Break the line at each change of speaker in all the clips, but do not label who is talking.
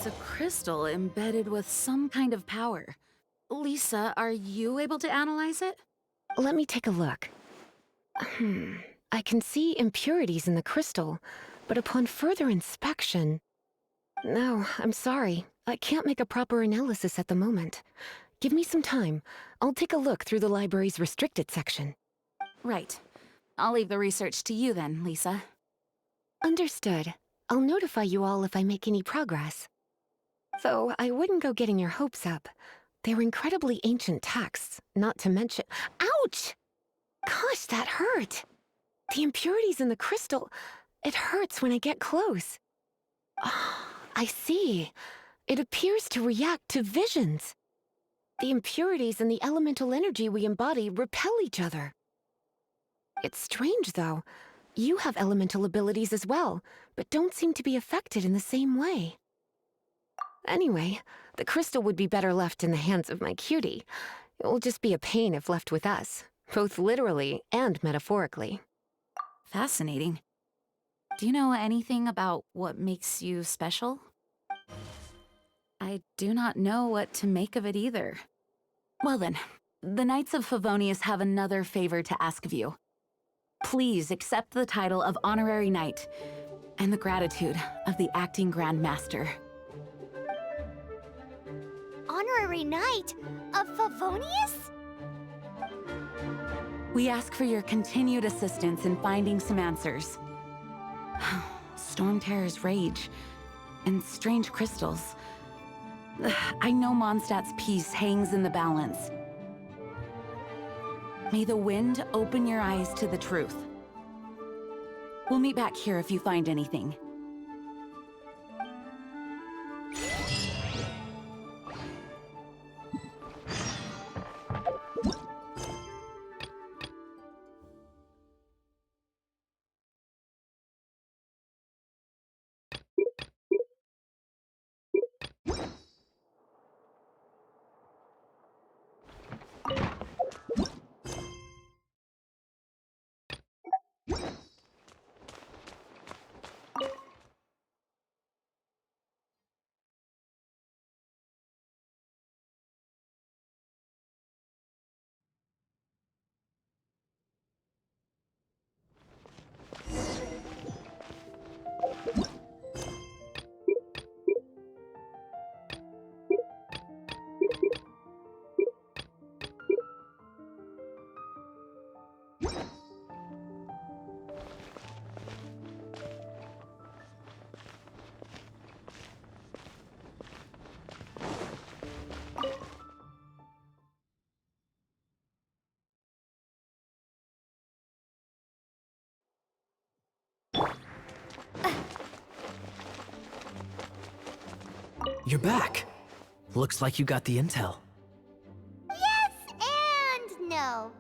It's a crystal embedded with some kind of power. Lisa, are you able to analyze it?
Let me take a look. I can see impurities in the crystal, but upon further inspection... No, I'm sorry. I can't make a proper analysis at the moment. Give me some time. I'll take a look through the library's restricted section.
Right. I'll leave the research to you then, Lisa.
Understood. I'll notify you all if I make any progress. Though I wouldn't go getting your hopes up. They're incredibly ancient texts, not to mention— Ouch! Gosh, that hurt! The impurities in the crystal— it hurts when I get close. I see. It appears to react to visions. The impurities and the elemental energy we embody repel each other. It's strange, though. You have elemental abilities as well, but don't seem to be affected in the same way. Anyway, the crystal would be better left in the hands of my cutie. It will just be a pain if left with us, both literally and metaphorically.
Fascinating. Do you know anything about what makes you special? I do not know what to make of it either. Well then, the Knights of Favonius have another favor to ask of you. Please accept the title of Honorary Knight and the gratitude of the Acting Grand Master.
Honorary Knight of Favonius?
We ask for your continued assistance in finding some answers. Storm Terror's rage and strange crystals. I know Mondstadt's peace hangs in the balance. May the wind open your eyes to the truth. We'll meet back here if you find anything.
You're back. Looks like you got the intel.
Yes and no.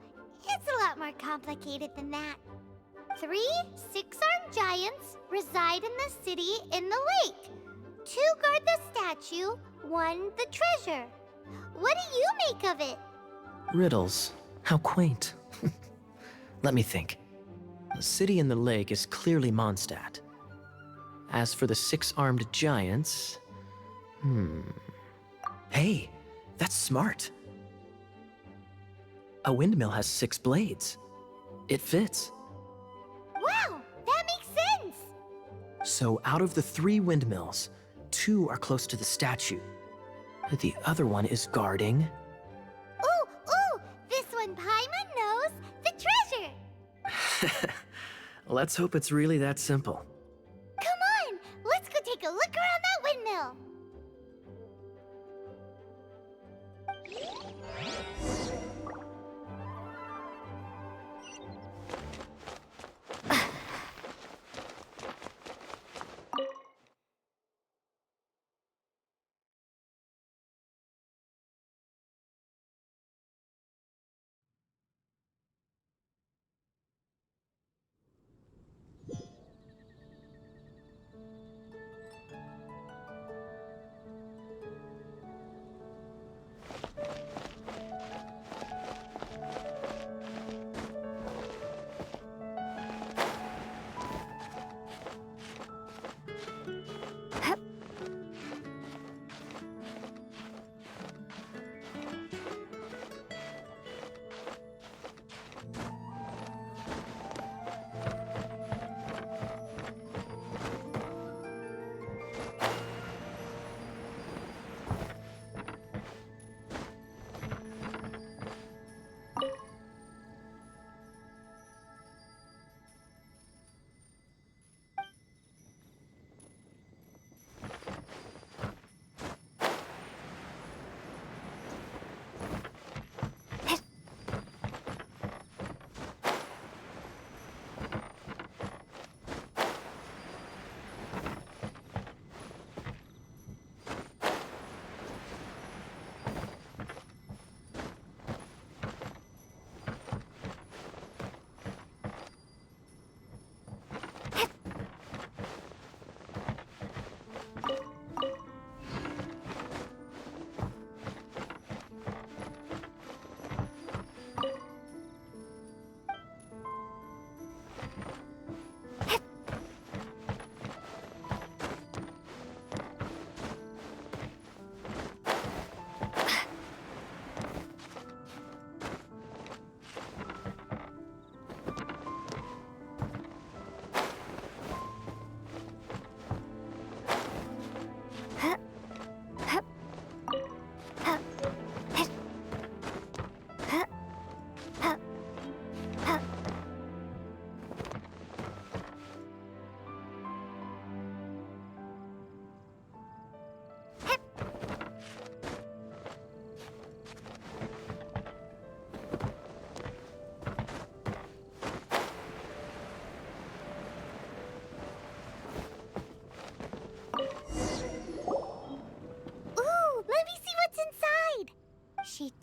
It's a lot more complicated than that. 3 six-armed giants reside in the city in the lake. 2 guard the statue, 1 the treasure. What do you make of it?
Riddles. How quaint. Let me think. The city in the lake is clearly Mondstadt. As for the 6-armed giants... Hey, that's smart. A windmill has 6 blades. It fits.
Wow, that makes sense!
So out of the 3 windmills, 2 are close to the statue. The other one is guarding...
Ooh, this one Paimon knows the treasure!
Let's hope it's really that simple.
Come on, let's go take a look around that windmill!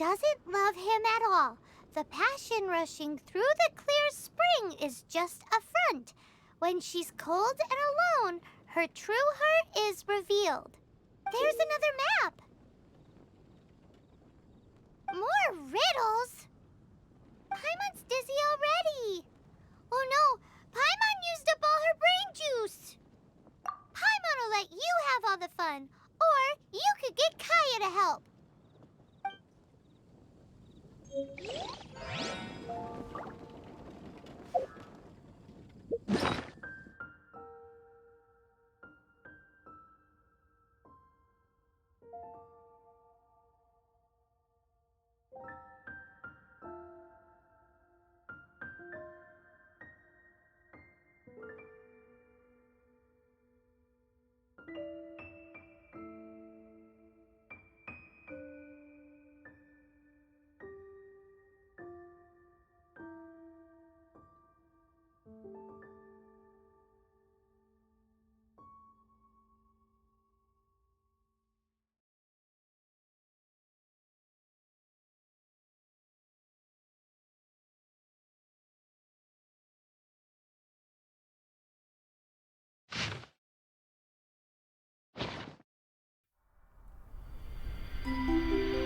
doesn't love him at all. The passion rushing through the clear spring is just a front. When she's cold and alone, her true heart is revealed. There's another map. More riddles? Paimon's dizzy already. Oh no, Paimon used up all her brain juice. Paimon will let you have all the fun, or you could get Kaya to help.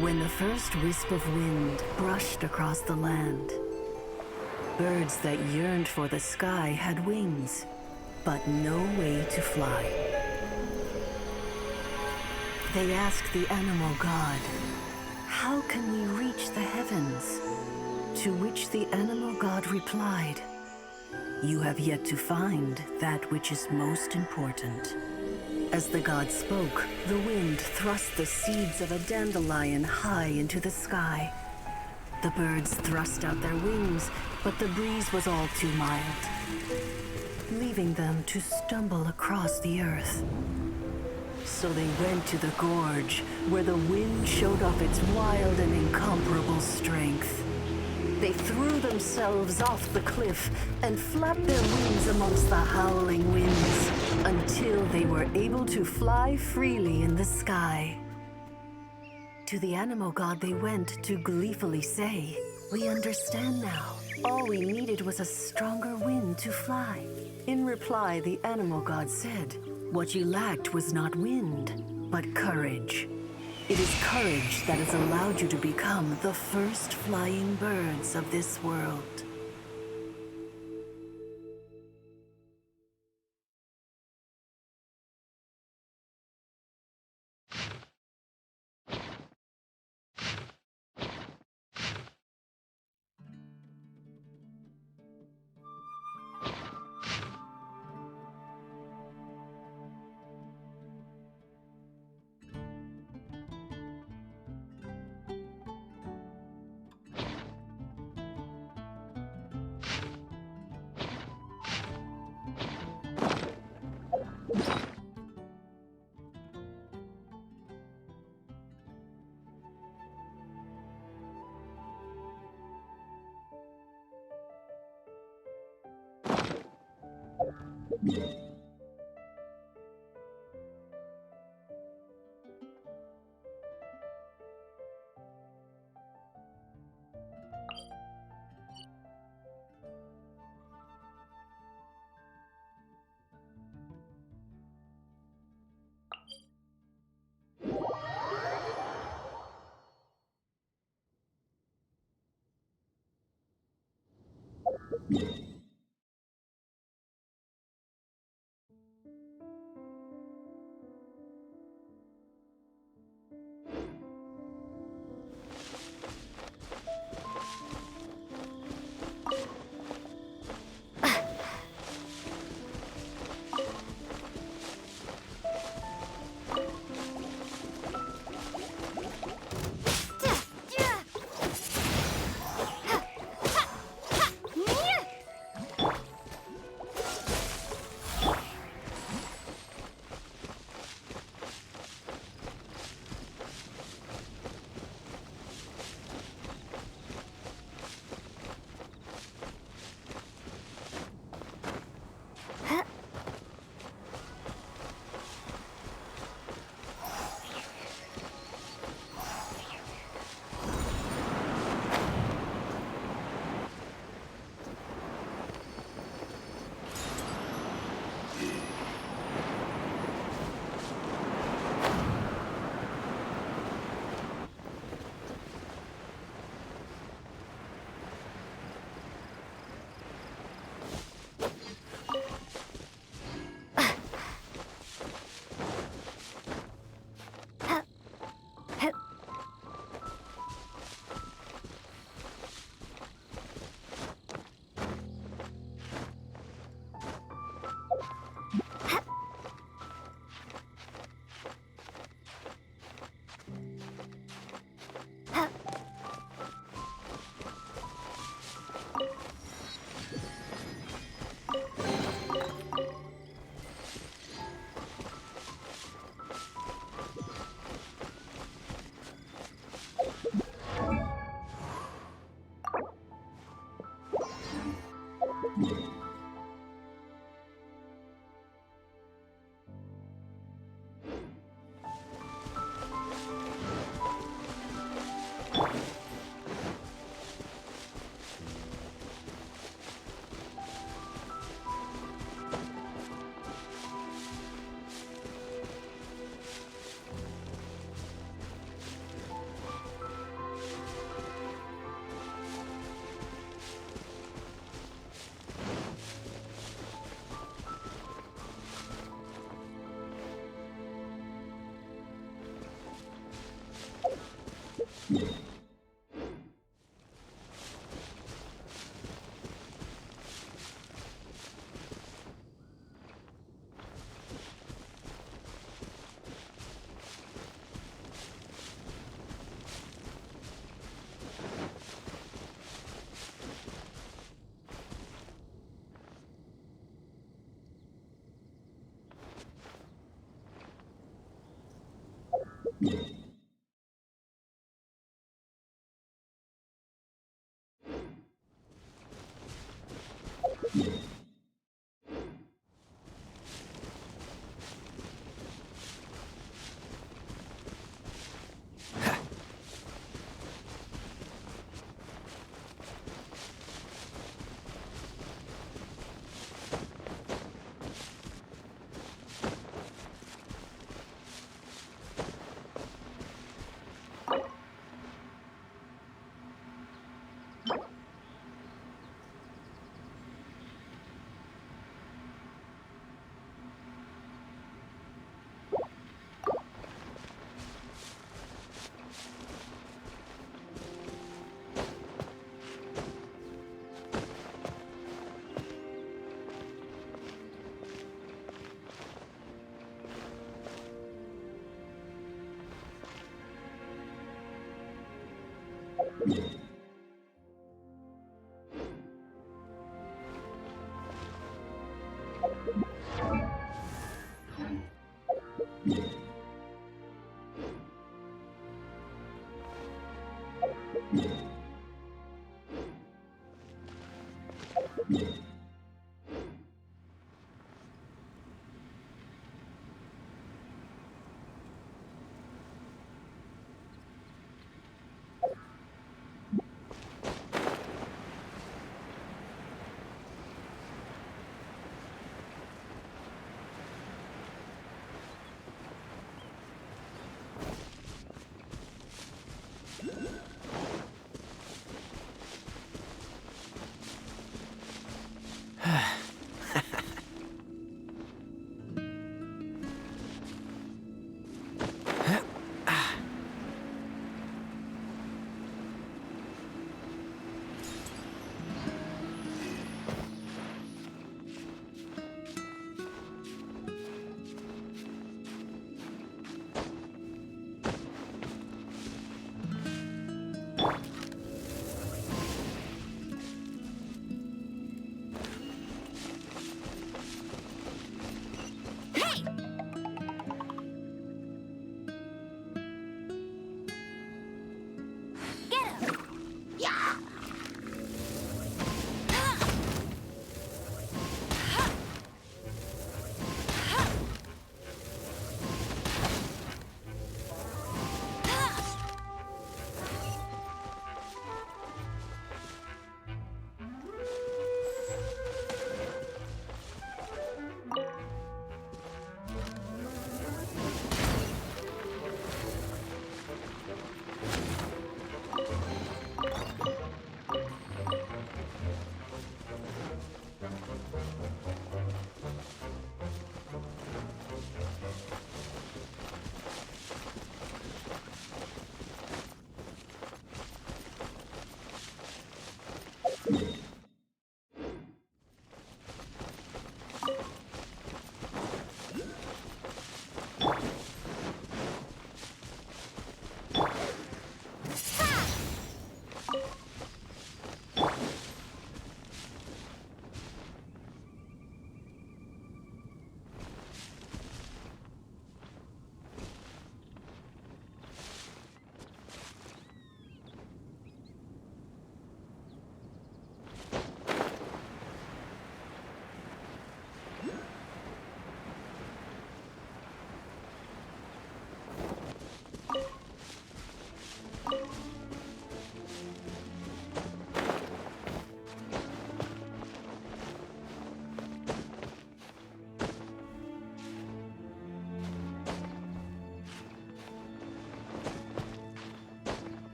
When the first wisp of wind brushed across the land, birds that yearned for the sky had wings, but no way to fly. They asked the animal god, "How can we reach the heavens?" To which the animal god replied, "You have yet to find that which is most important." As the god spoke, the wind thrust the seeds of a dandelion high into the sky. The birds thrust out their wings, but the breeze was all too mild, leaving them to stumble across the earth. So they went to the gorge, where the wind showed off its wild and incomparable strength. They threw themselves off the cliff and flapped their wings amongst the howling winds until they were able to fly freely in the sky. To the animal god they went to gleefully say, "We understand now. All we needed was a stronger wind to fly." In reply, the animal god said, "What you lacked was not wind, but courage. It is courage that has allowed you to become the first flying birds of this world."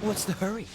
What's the hurry?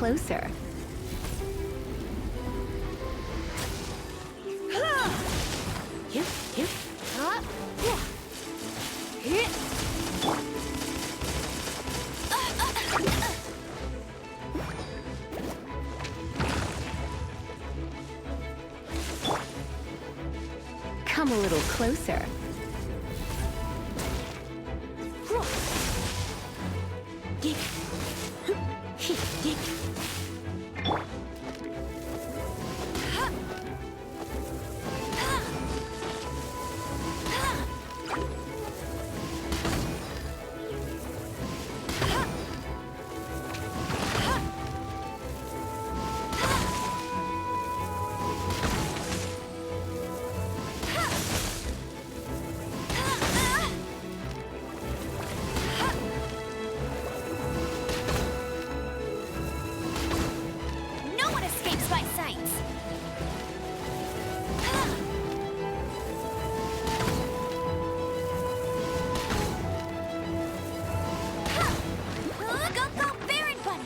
closer. Yep, yep. Come a little closer.
No one escapes my sights! Go, go, Baron Bunny!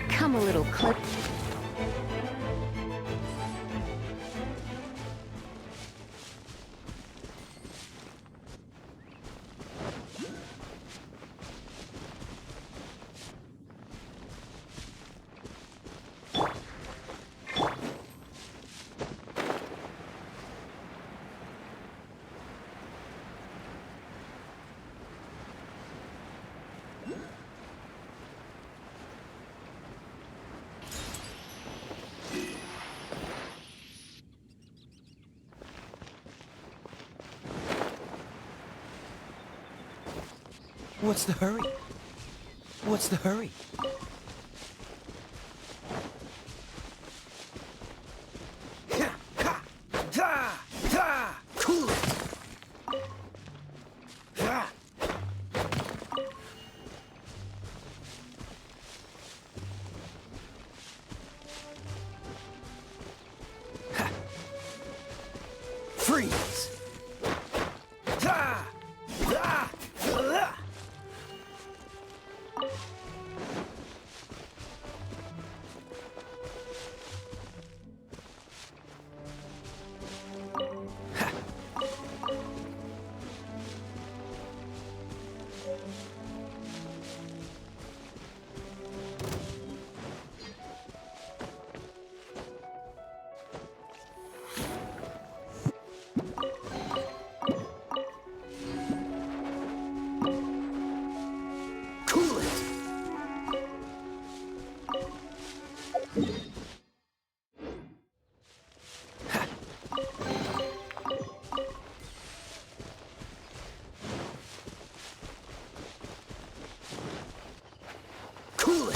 Come a little closer.
What's the hurry? What's the hurry? Cool it! Freeze! Cool it! Cool it!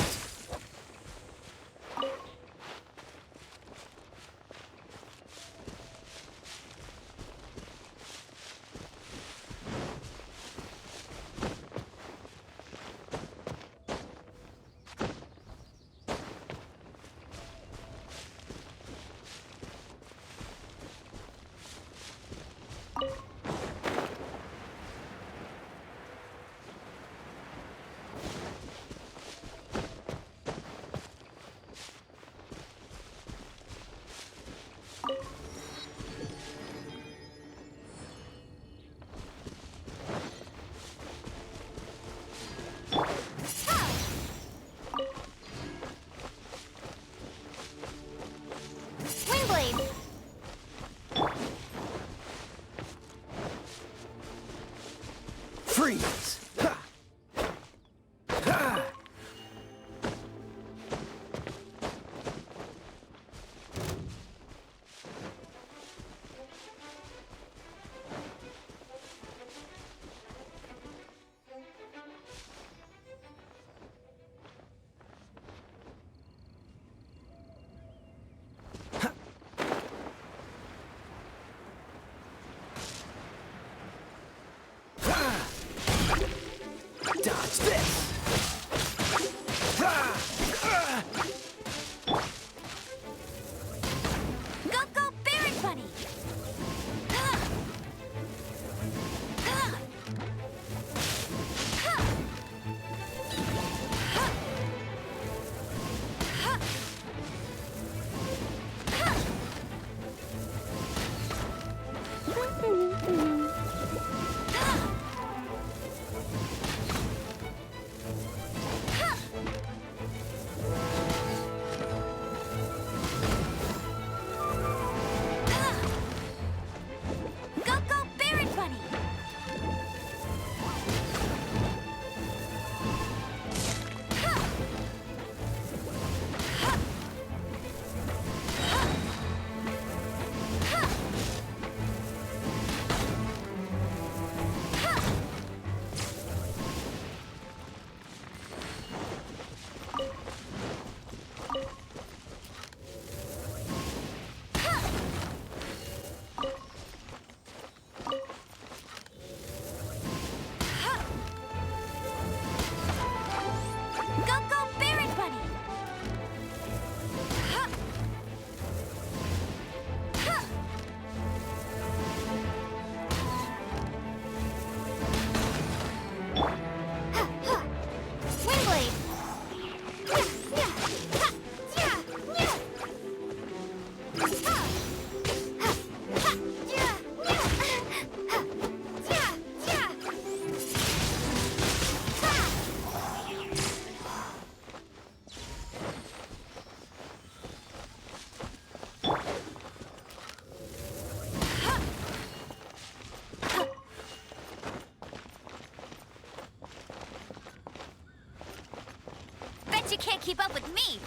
you can't keep up with me.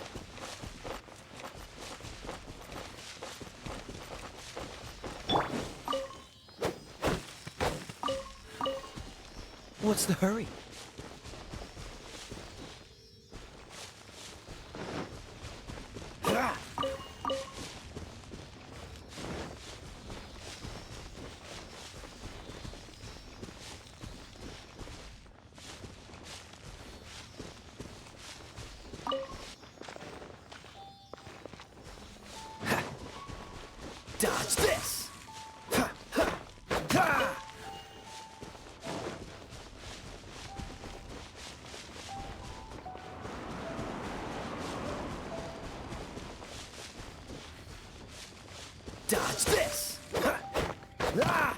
What's the hurry? Dodge this! Ha, ha, ha! Dodge this! Ha! Ah!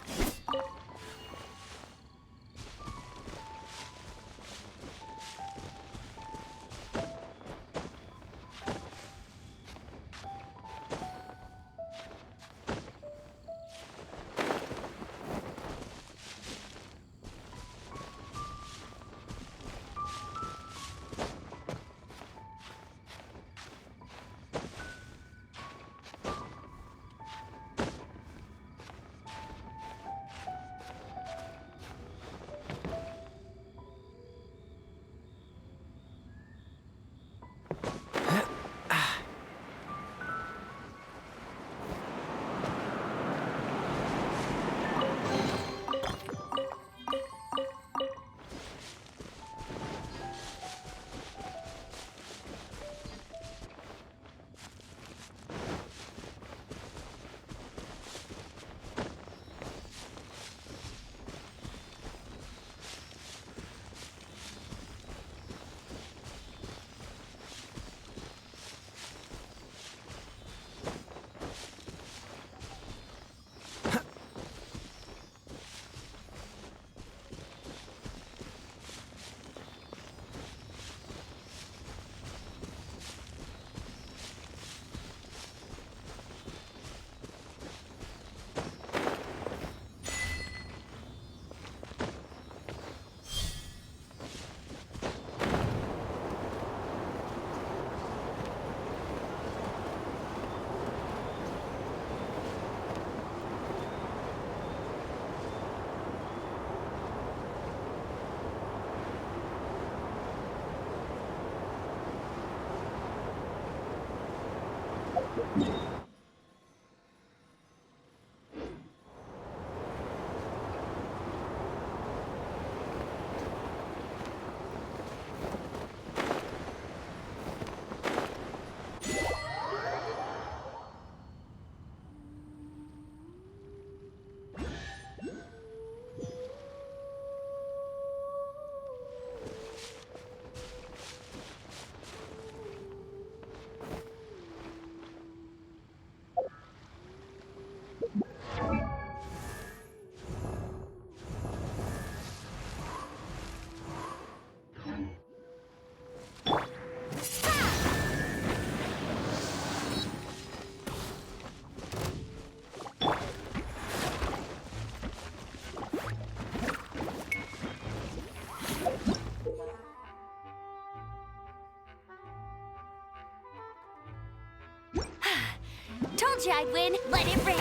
Told you I'd win. Let it rain.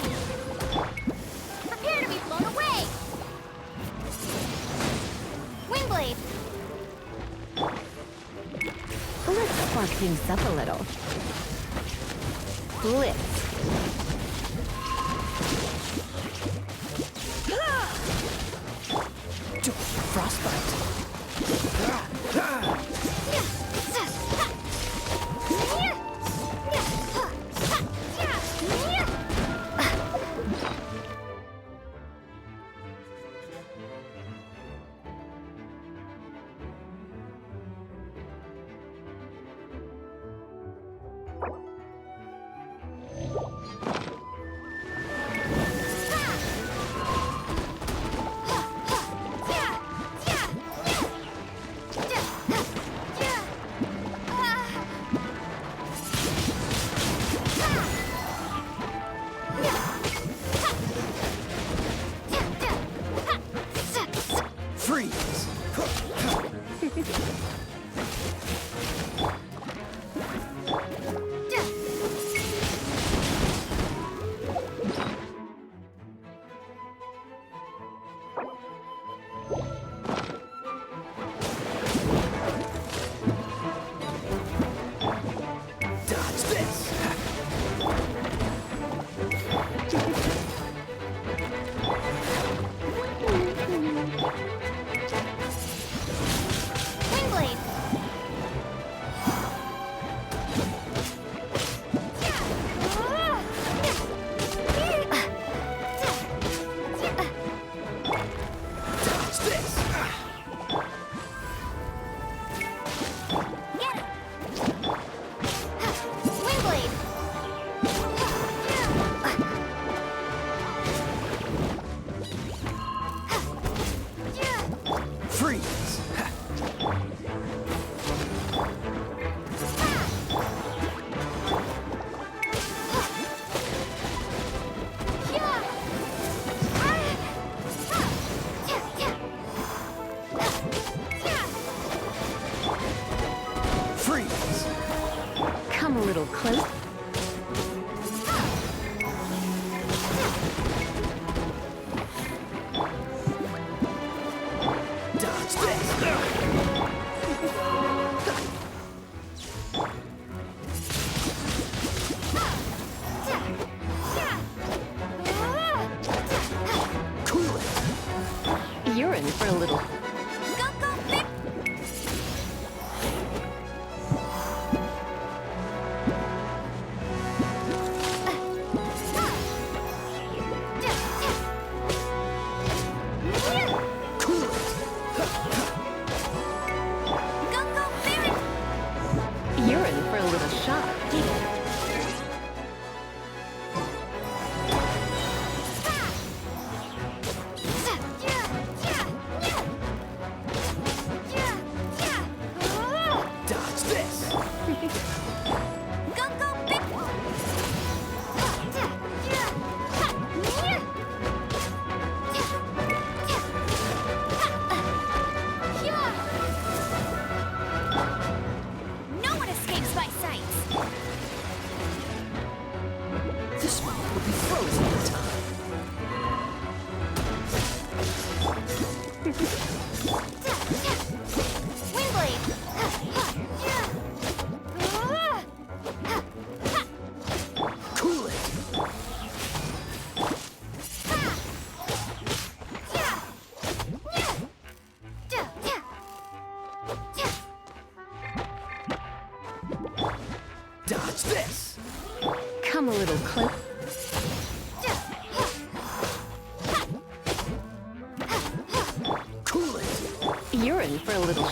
Prepare to be blown away. Windblade.
Let's spark things up a little. Blitz. Come a little close.
Dodge this! Cool it!
You're in for a little.
Cool it!
You're in for a little shock.
Dodge this!
No one escapes my sight!
This one will be frozen in time. Cool it! Dodge this!
Come a little close.
Cool it!
You're in for a little.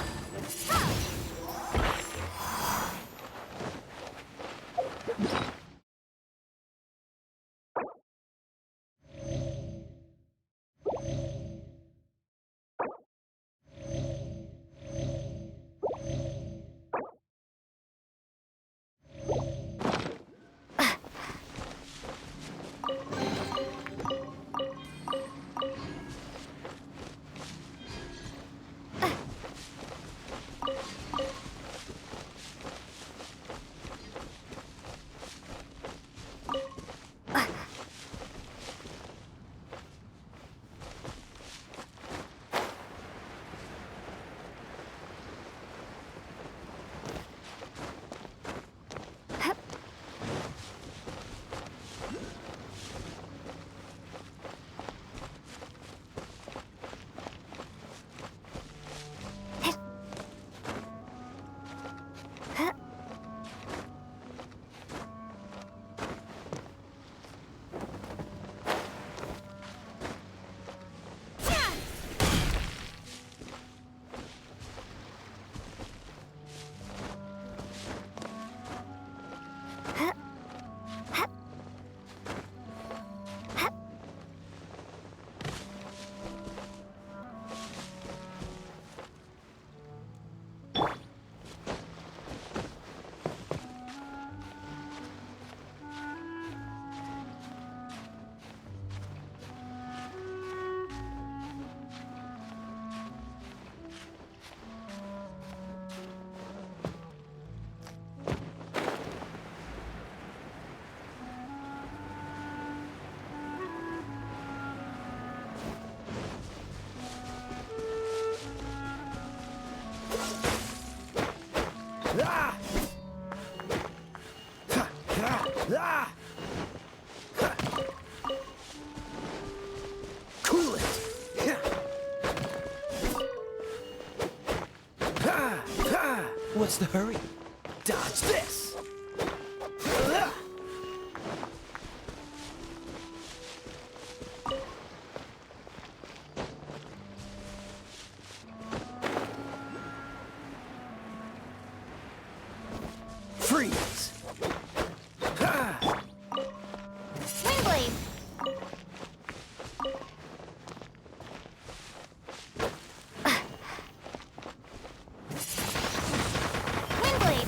Ah! Ha! Ha! Ah! Ha! Cool it! Ha! Ha! Ha! What's the hurry? Dodge this! Ah! Freeze! Ha!
Windblade! Windblade!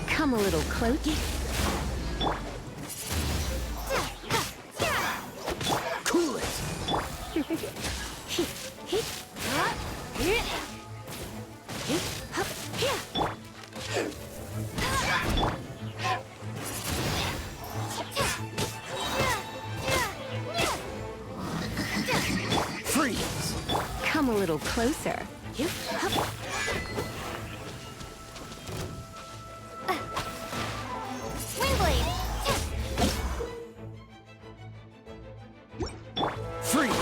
Come a little closer.
Cool it! Freeze!
Come a little closer.
Windblade!
Freeze!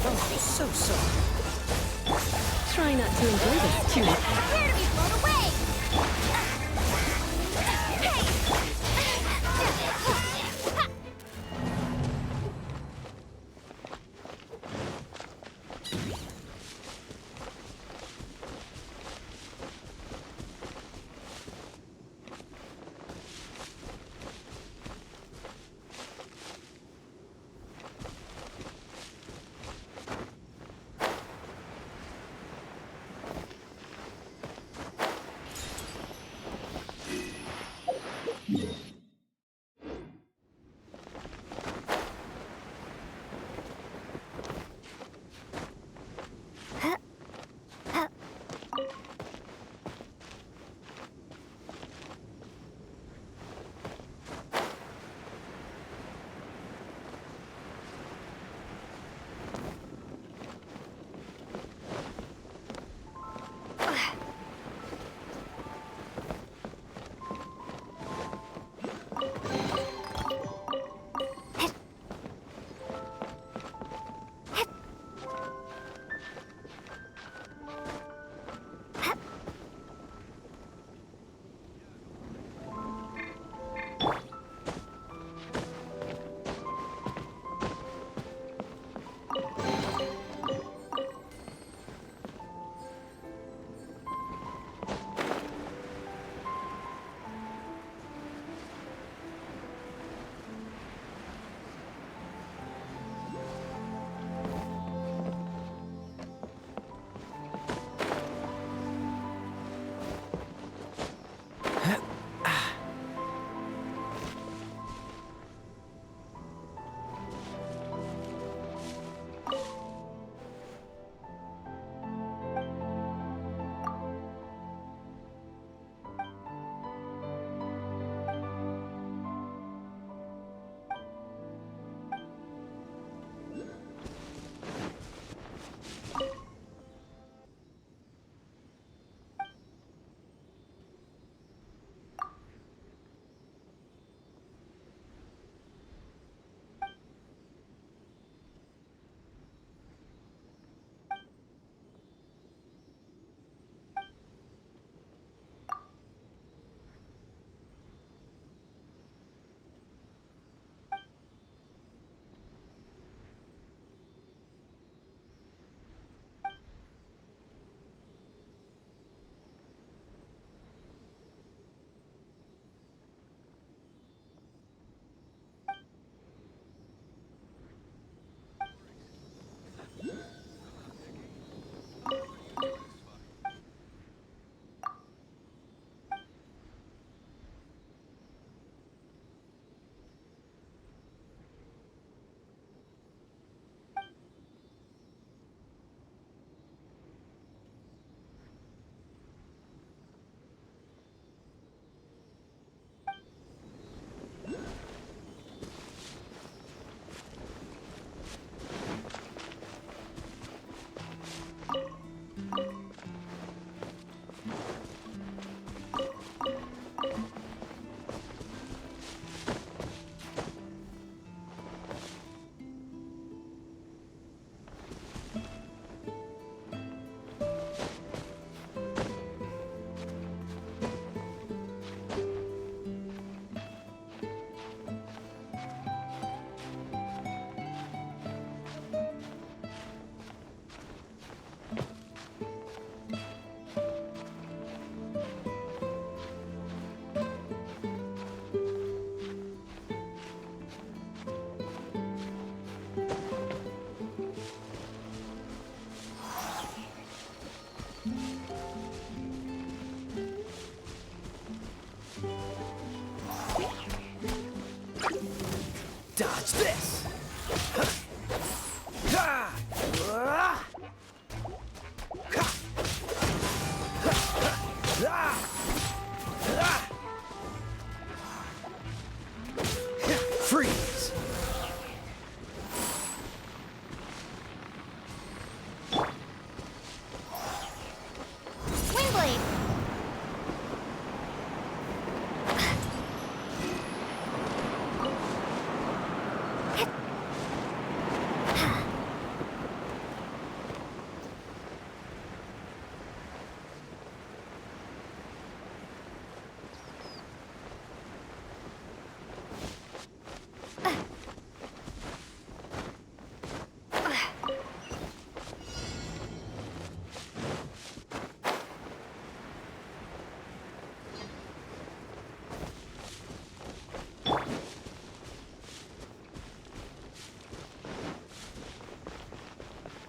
Oh, so sorry.
Try not to enjoy this too much.
Prepare to be blown away!
Dodge this! Freeze!
Windblade!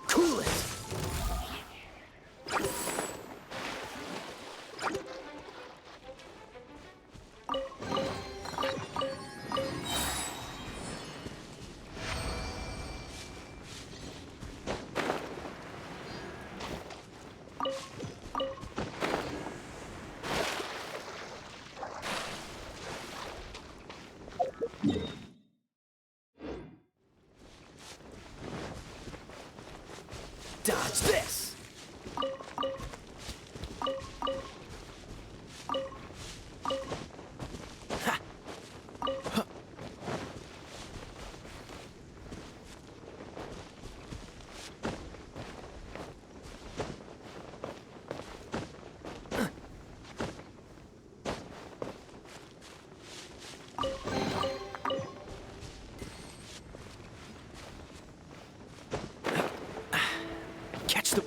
Cool it! Dodge this! Ha! Huh. Catch the...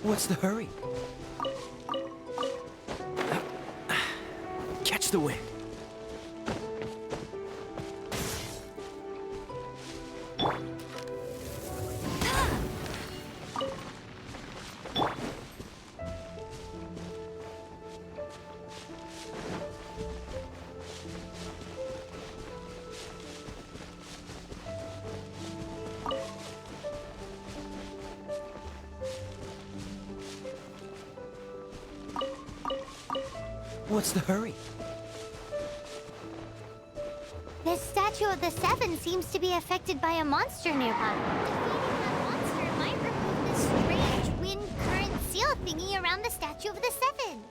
What's the hurry? Catch the wind. What's the hurry?
This statue of the Seven seems to be affected by a monster nearby. Defeating that monster might remove this strange wind current seal thingy around the statue of the Seven.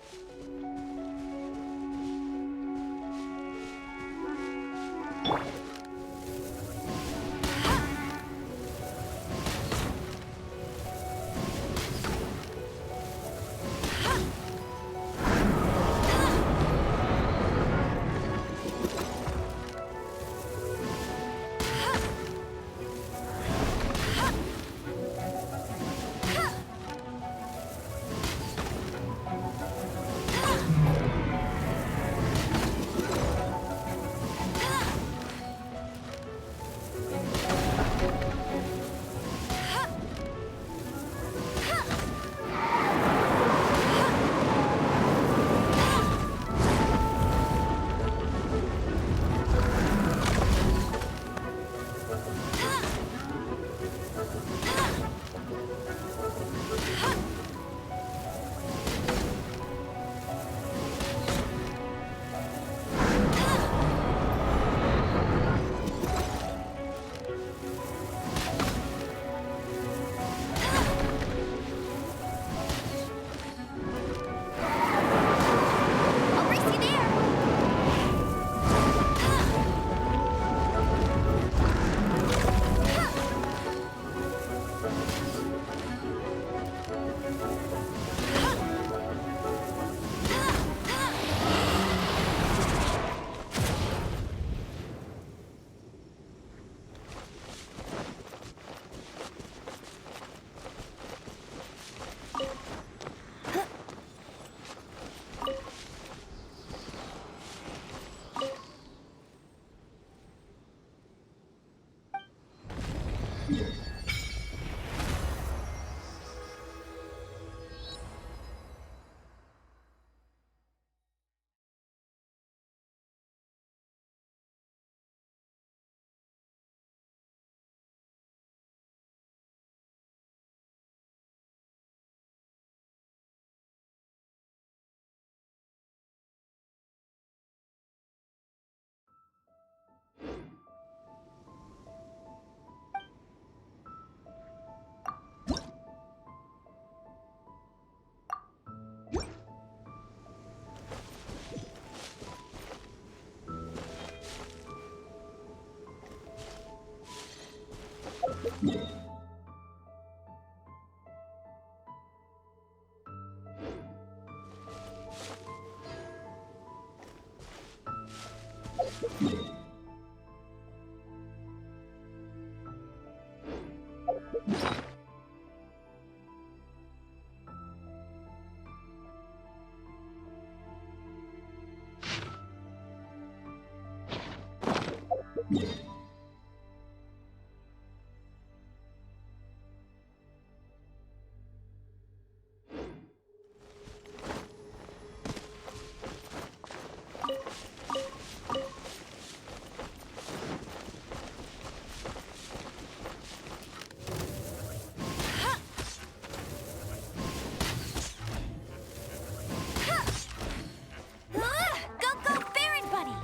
Go, go, Baron Bunny!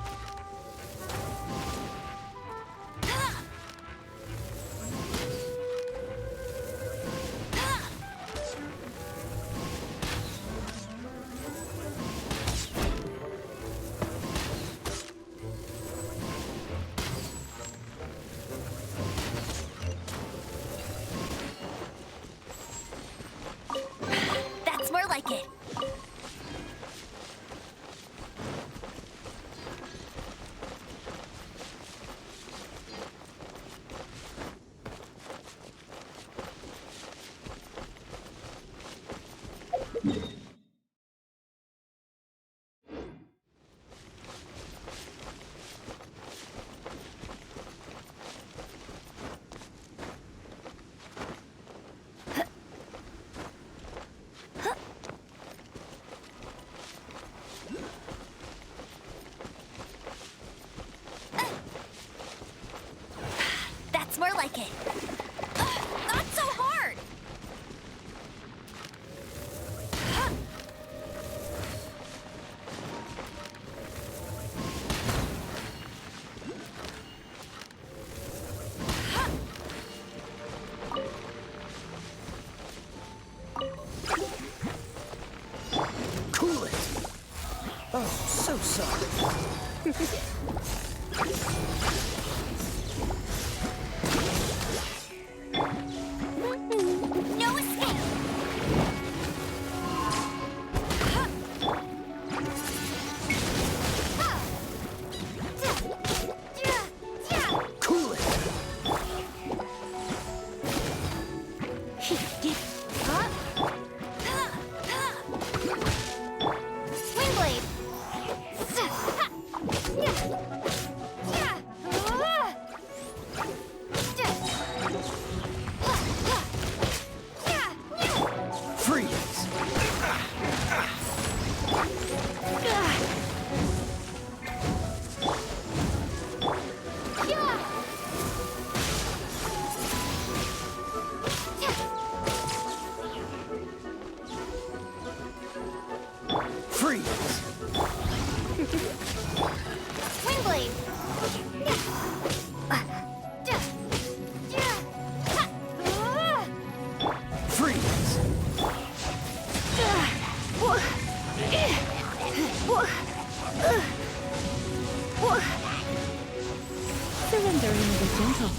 That's more like it. That's more like it. Not so hard!
Cool it! Oh, so sorry.
No escape!
Cool it!
Wingblade!
Freeze! Freeze!
Wingblade!
Freeze!
Surrendering is gentle.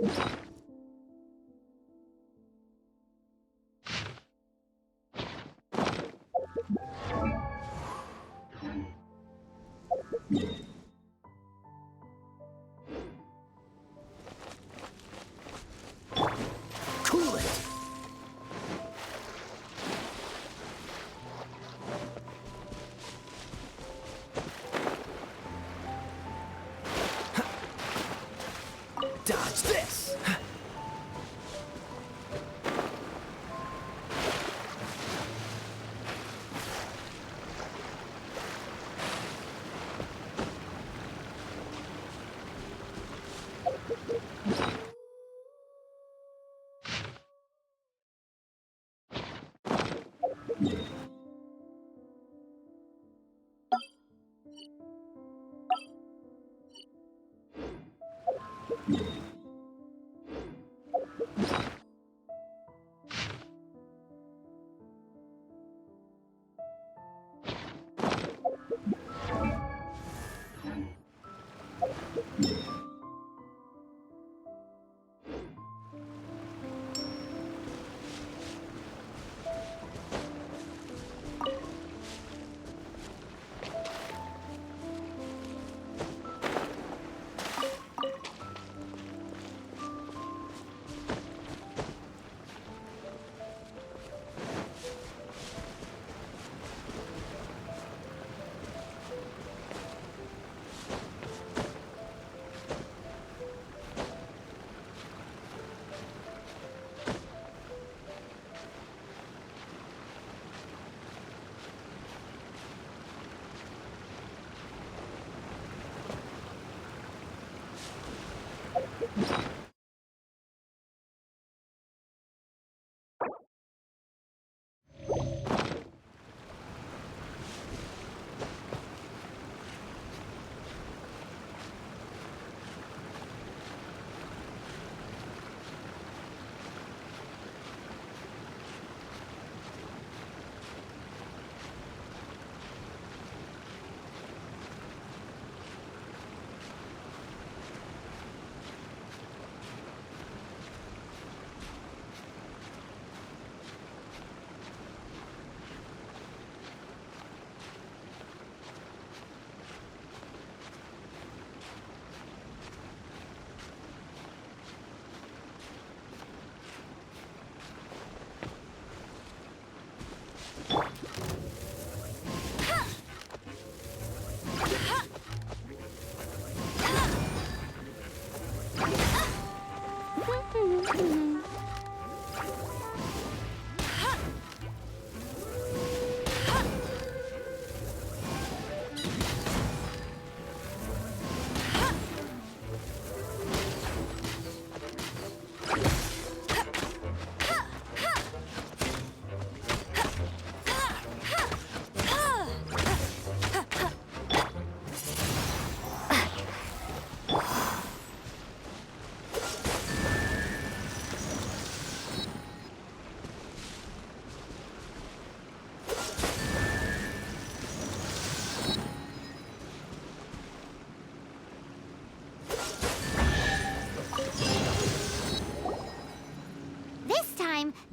Cool it! Dodge this!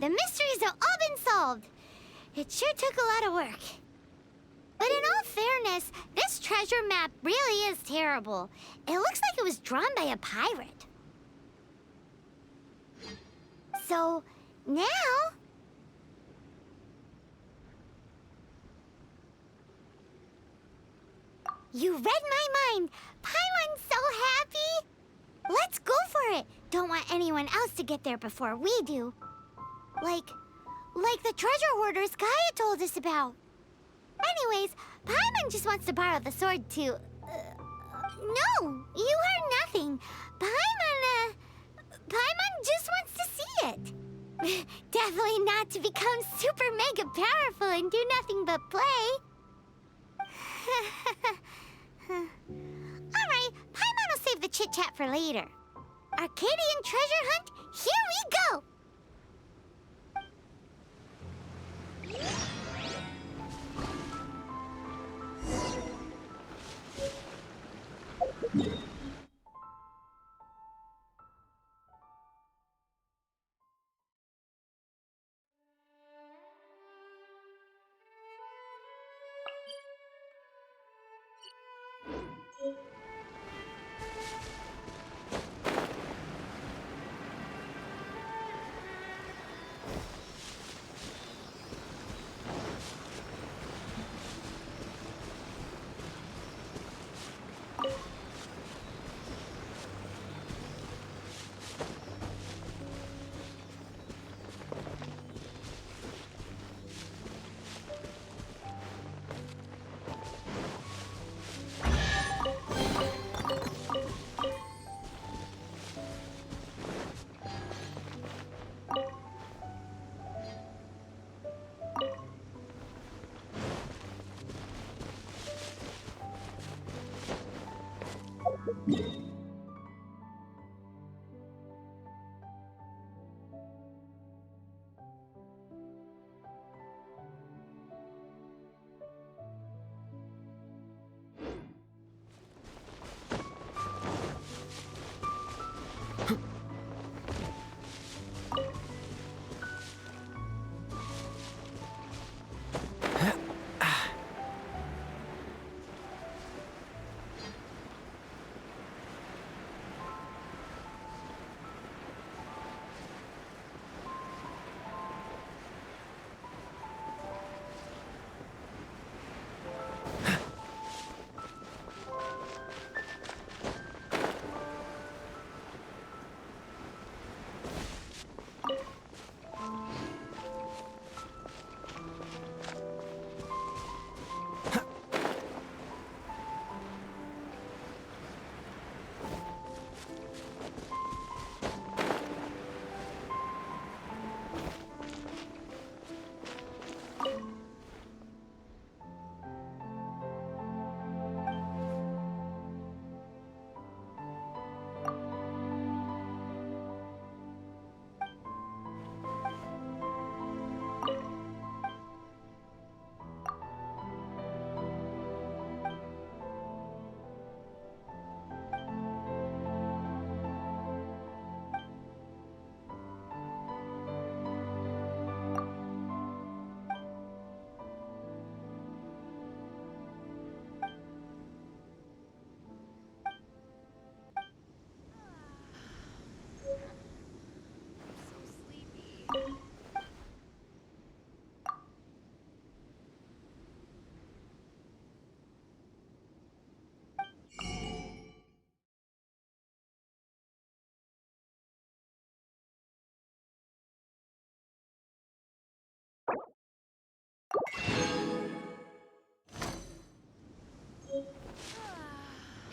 The mysteries have all been solved. It sure took a lot of work. But in all fairness, this treasure map really is terrible. It looks like it was drawn by a pirate. So, now... You read my mind! Paimon's so happy! Let's go for it! Don't want anyone else to get there before we do. Like the treasure hoarders Gaia told us about. Anyways, Paimon just wants to borrow the sword to... no, you heard nothing. Paimon just wants to see it. Definitely not to become super mega powerful and do nothing but play. Alright, Paimon will save the chit-chat for later. Arcadian treasure hunt, here we go!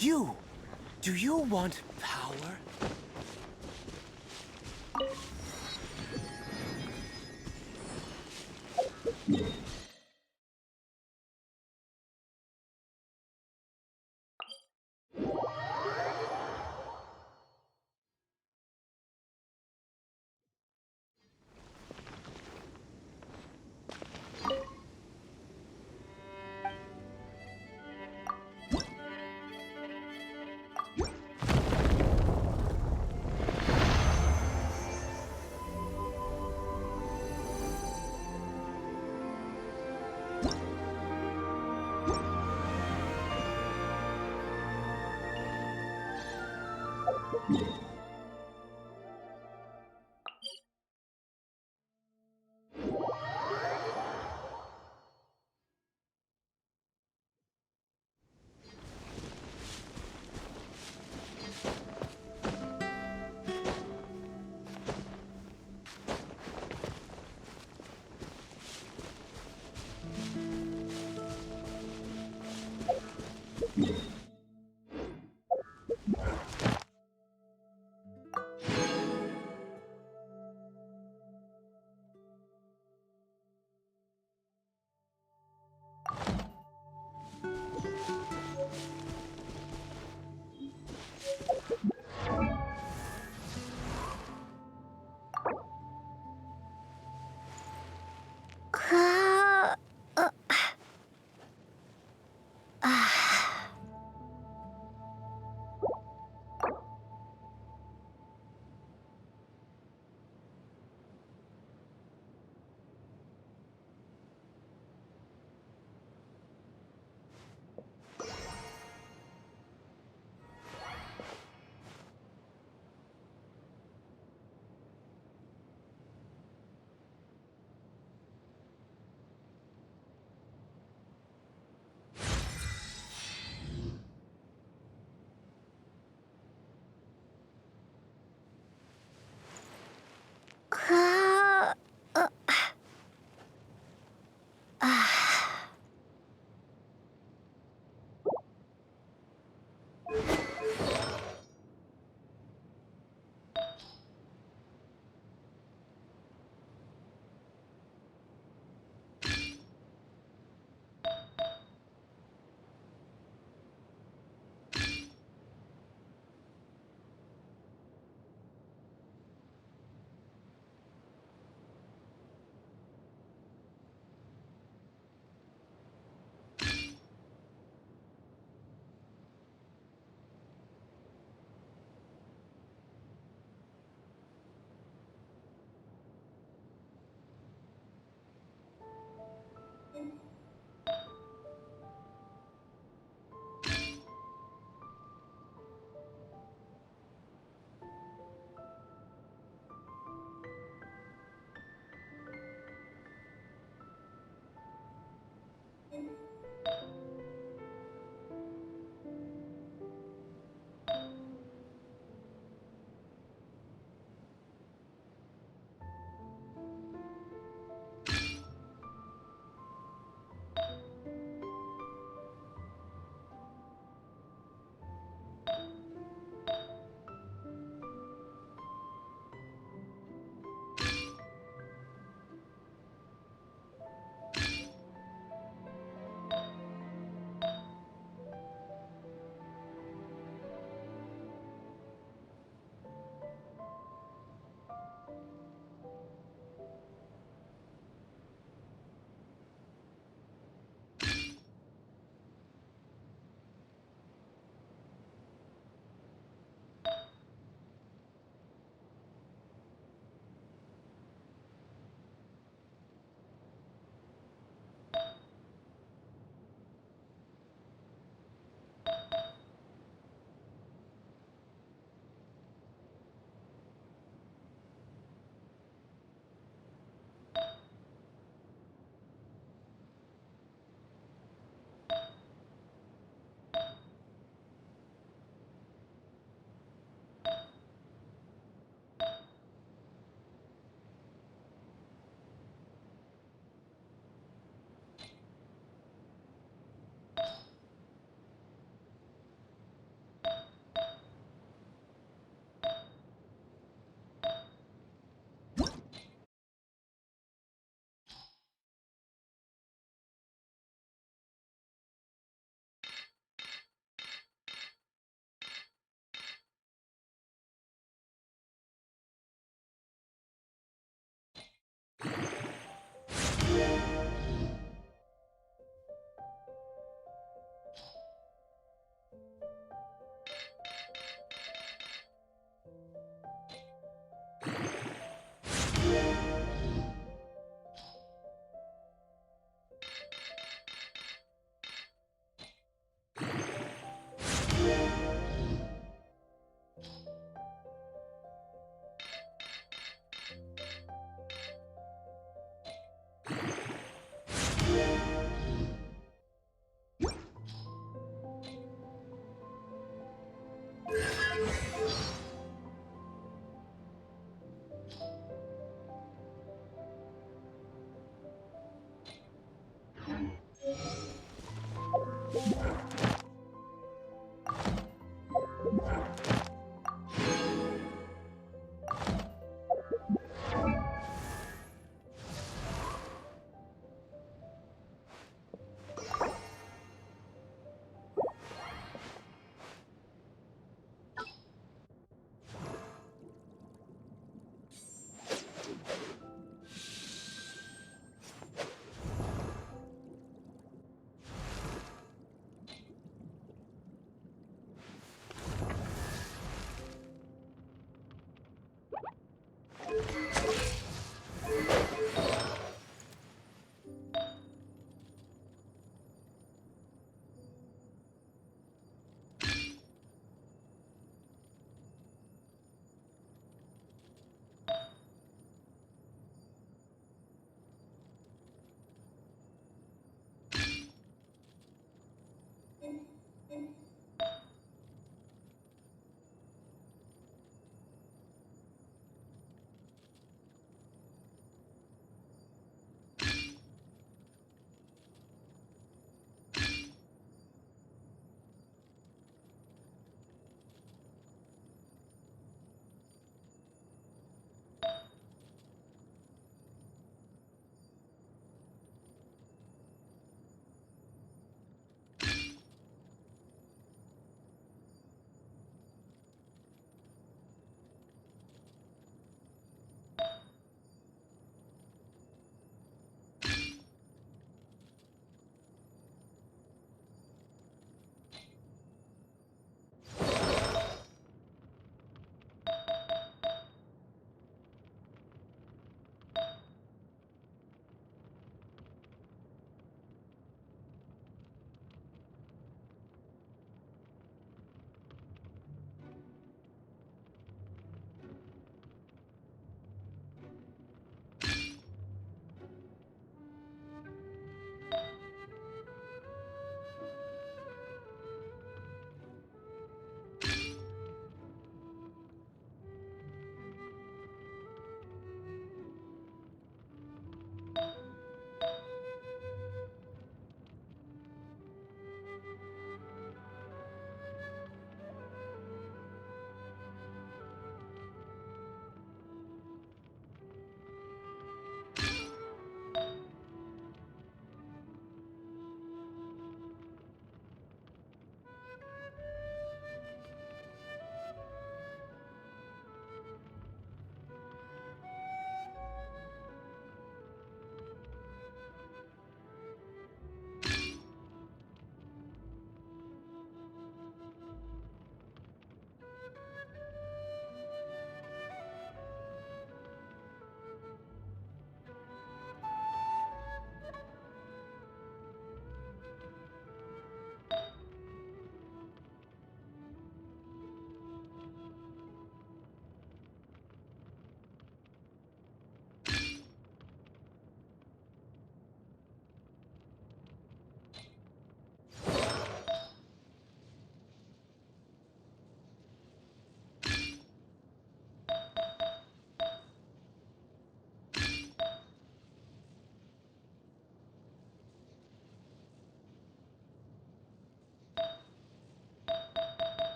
You! Do you want power?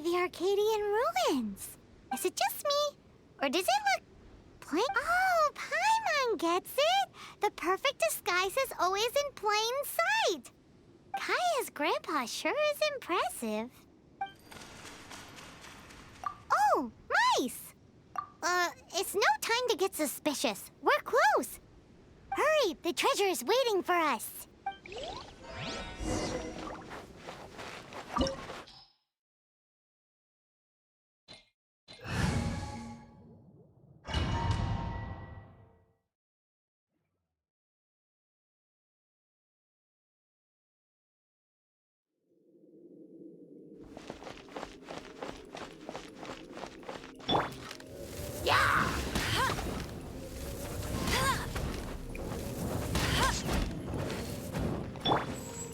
be the Arcadian ruins. Is it just me? Or does it look plain? Oh, Paimon gets it! The perfect disguise is always in plain sight! Kaya's grandpa sure is impressive. Oh, mice! It's no time to get suspicious. We're close. Hurry, the treasure is waiting for us.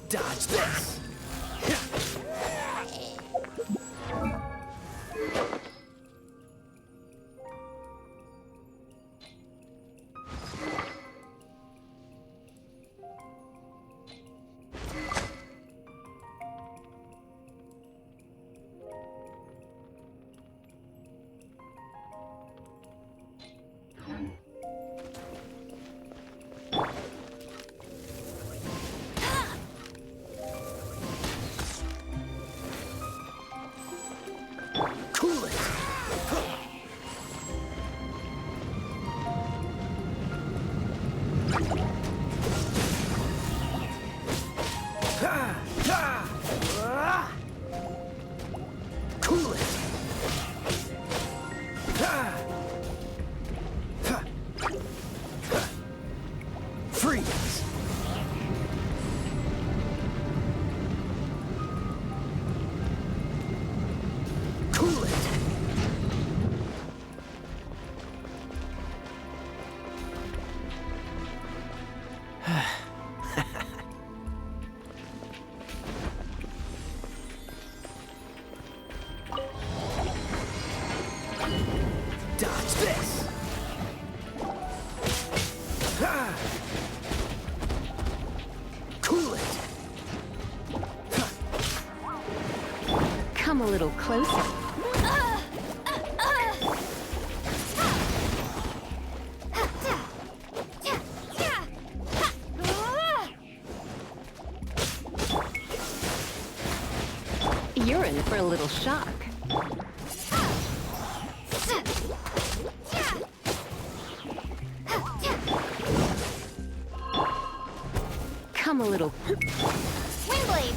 Dodge this! Cool it! Cool it! Freeze! Cool it! Dodge this! Cool it!
Come a little closer. You're in for a little shock. Come a little.
Windblade!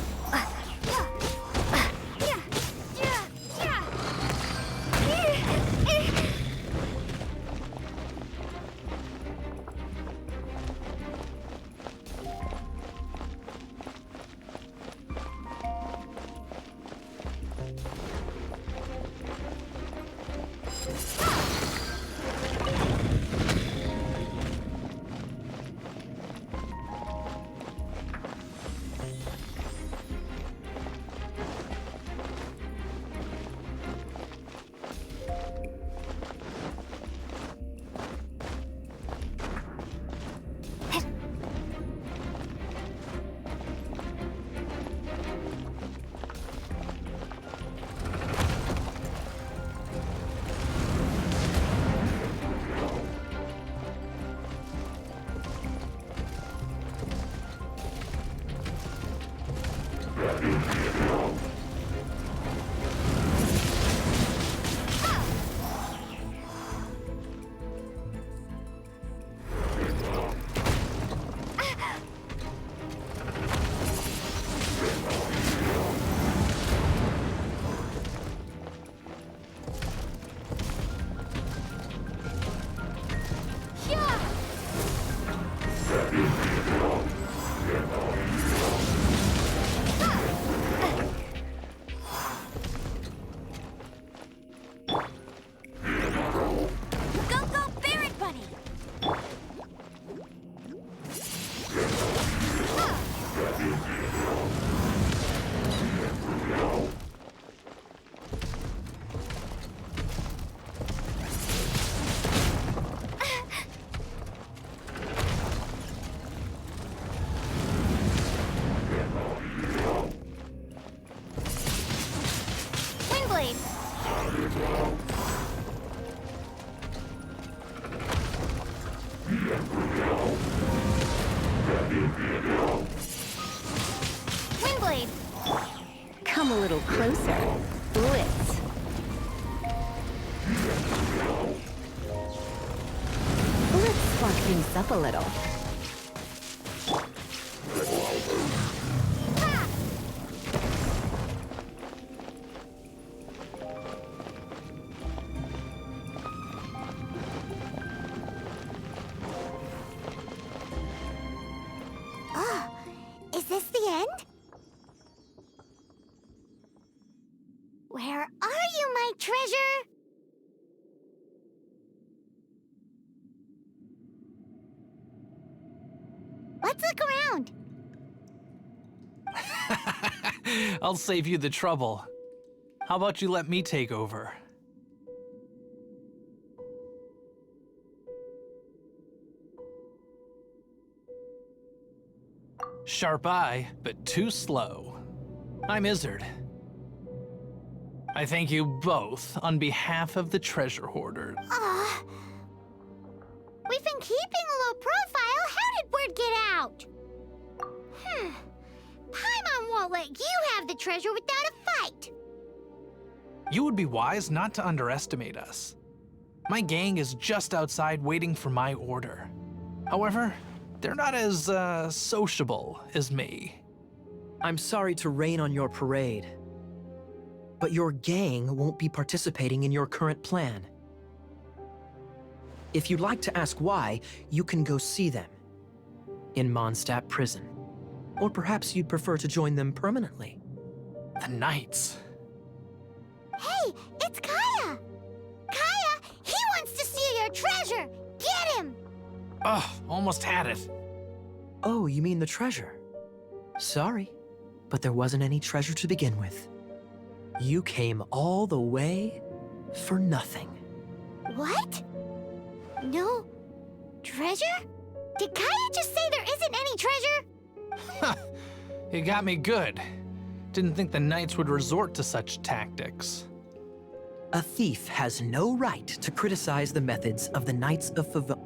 Windblade. Windblade.
Come a little closer. Blitz. Let's spark things up a little.
Ha! Oh, is this the end? Where are you, my treasure? Let's look around.
I'll save you the trouble. How about you let me take over? Sharp eye, but too slow. I'm Izzard. I thank you both on behalf of the treasure hoarders.
We've been keeping a low profile. How did word get out? Paimon won't let you have the treasure without a fight.
You would be wise not to underestimate us. My gang is just outside waiting for my order. However, they're not as, sociable as me.
I'm sorry to rain on your parade, but your gang won't be participating in your current plan. If you'd like to ask why, you can go see them in Mondstadt prison. Or perhaps you'd prefer to join them permanently.
The Knights.
Hey, it's Kaya! Kaya, he wants to steal your treasure! Get him!
Ugh, almost had it.
Oh, you mean the treasure? Sorry, but there wasn't any treasure to begin with. You came all the way for nothing.
What? No treasure? Did Kaya just say there isn't any treasure?
You got me good. Didn't think the Knights would resort to such tactics.
A thief has no right to criticize the methods of the Knights of Favon.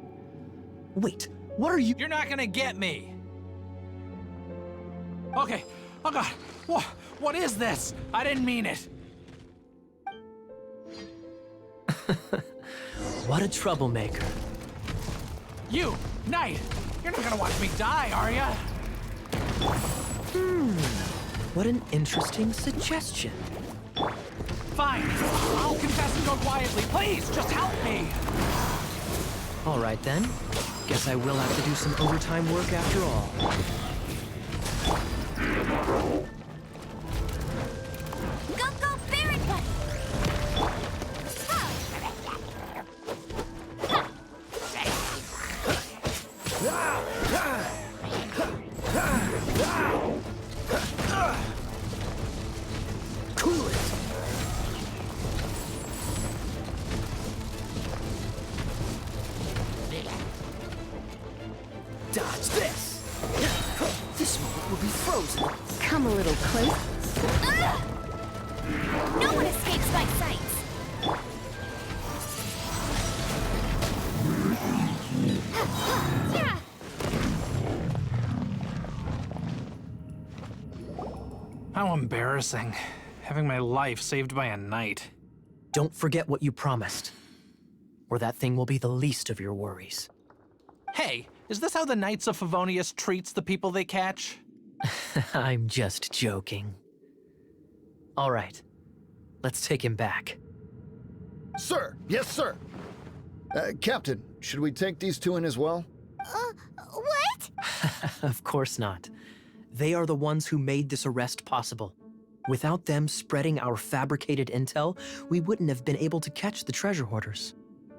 Wait, what are you?
You're not gonna get me! Okay, oh god, what is this? I didn't mean it.
What a troublemaker.
You, Knight, you're not gonna watch me die, are ya?
What an interesting suggestion.
Fine, I'll confess and go quietly. Please, just help me!
All right then. Guess I will have to do some overtime work after all.
Go, Barret Buddy!
Cool it.
Dodge this! This moment will be frozen.
Come a little close.
No one escapes my sights!
How embarrassing, having my life saved by a knight.
Don't forget what you promised, or that thing will be the least of your worries.
Hey, is this how the Knights of Favonius treats the people they catch?
I'm just joking. All right, let's take him back.
Sir, yes, sir. Captain, should we take these two in as well?
What?
Of course not. They are the ones who made this arrest possible. Without them spreading our fabricated intel, we wouldn't have been able to catch the treasure hoarders.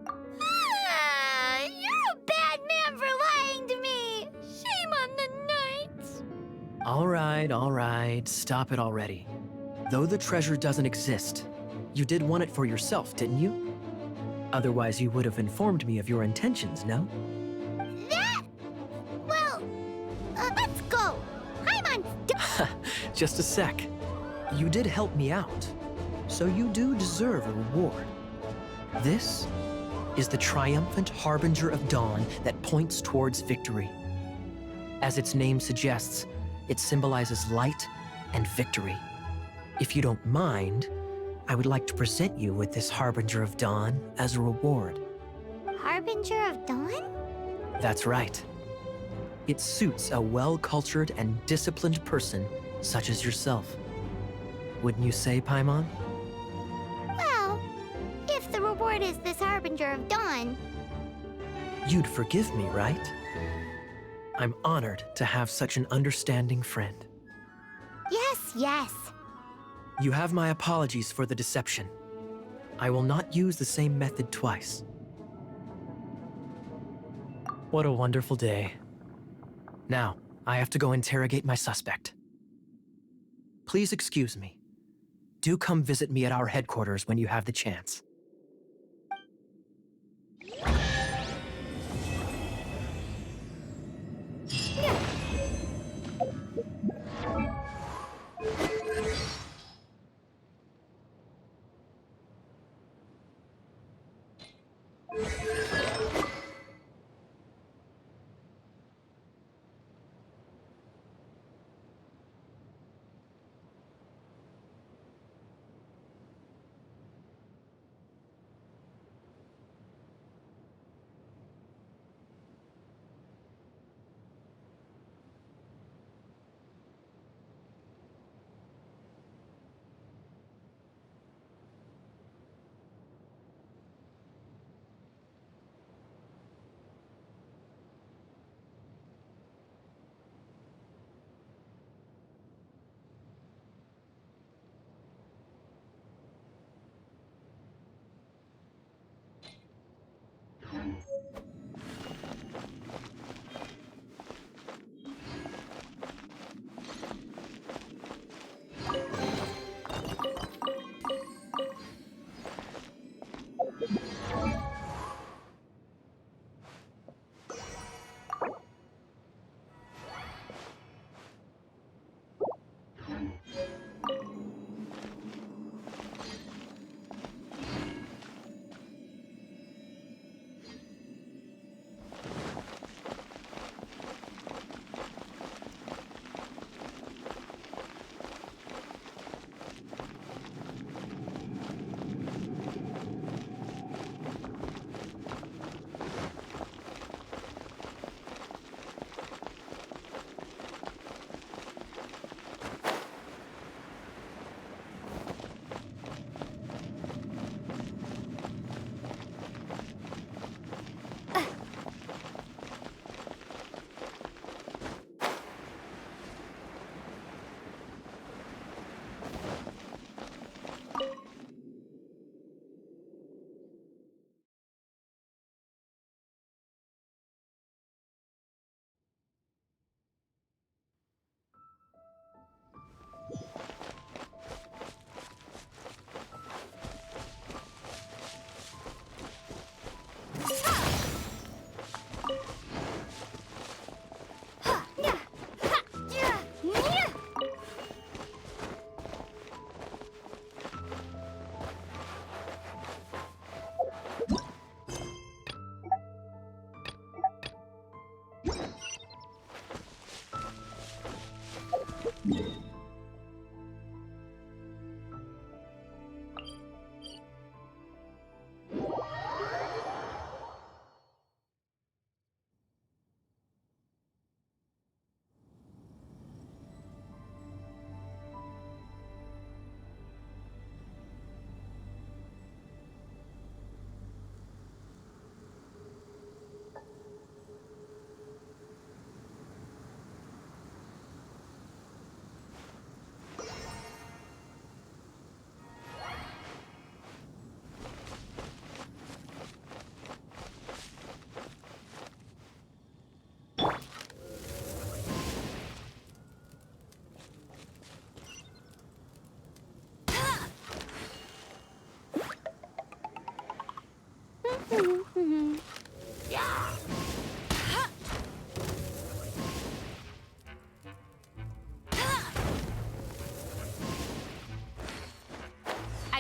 You're a bad man for lying to me! Shame on the Knights!
All right, stop it already. Though the treasure doesn't exist, you did want it for yourself, didn't you? Otherwise, you would have informed me of your intentions, no?
Well, let's go! Paimon's
Just a sec. You did help me out. so you do deserve a reward. This is the triumphant harbinger of dawn that points towards victory. As its name suggests, it symbolizes light and victory. If you don't mind, I would like to present you with this harbinger of dawn as a reward.
Harbinger of Dawn?
That's right. It suits a well-cultured and disciplined person such as yourself. Wouldn't you say, Paimon?
Well, if the reward is this Harbinger of Dawn,
You'd forgive me, right? I'm honored to have such an understanding friend.
yes, yes.
You have my apologies for the deception. I will not use the same method twice. What a wonderful day. Now, I have to go interrogate my suspect. Please excuse me. Do come visit me at our headquarters when you have the chance.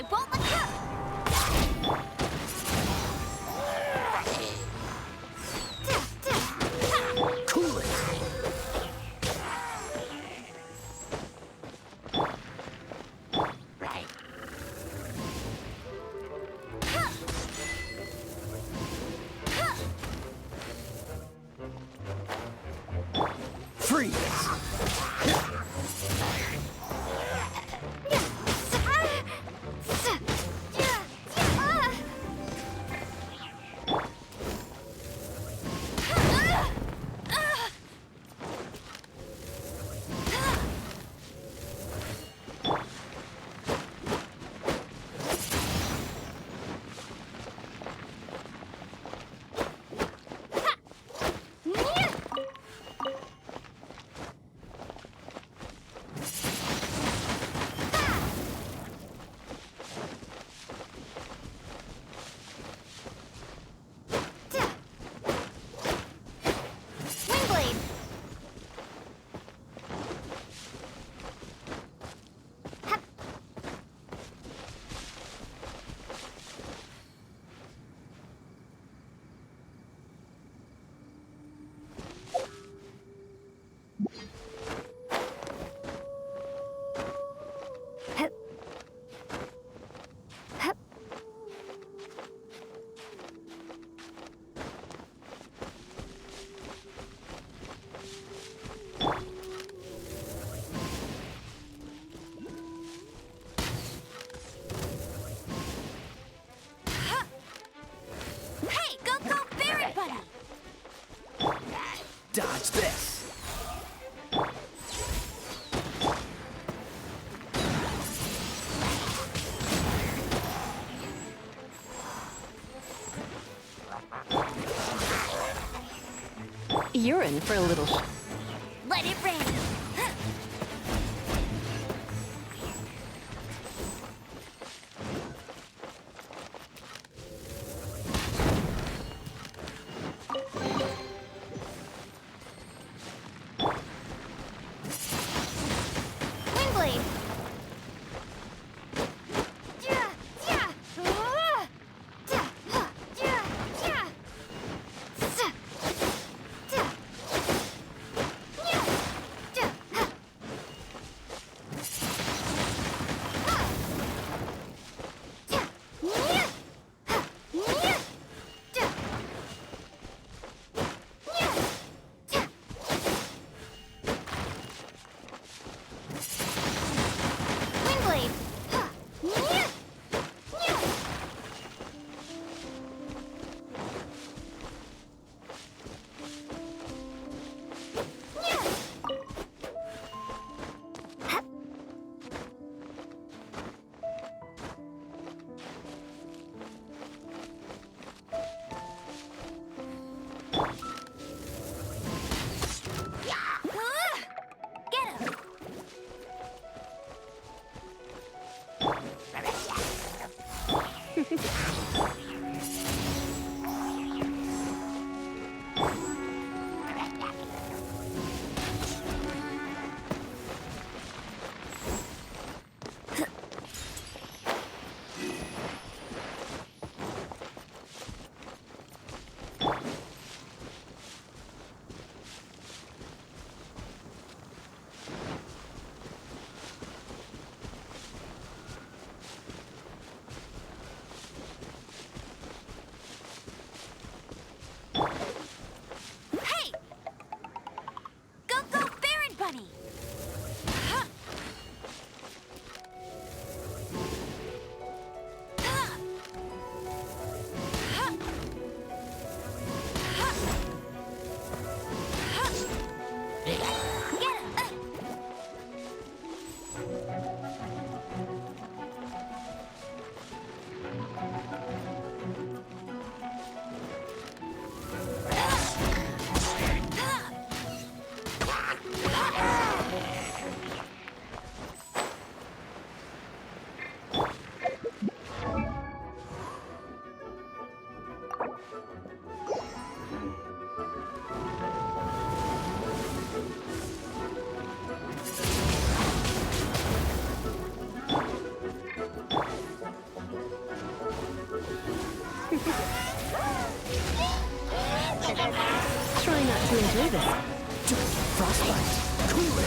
I won't let
Cool it. Freeze.
Wingblade! Hey, go, Barret Buddy!
Dodge this.
You're in for a little
Let it rain! Wingblade! Wingblade! Get him!
enjoy this.
Frostbite. Cool it.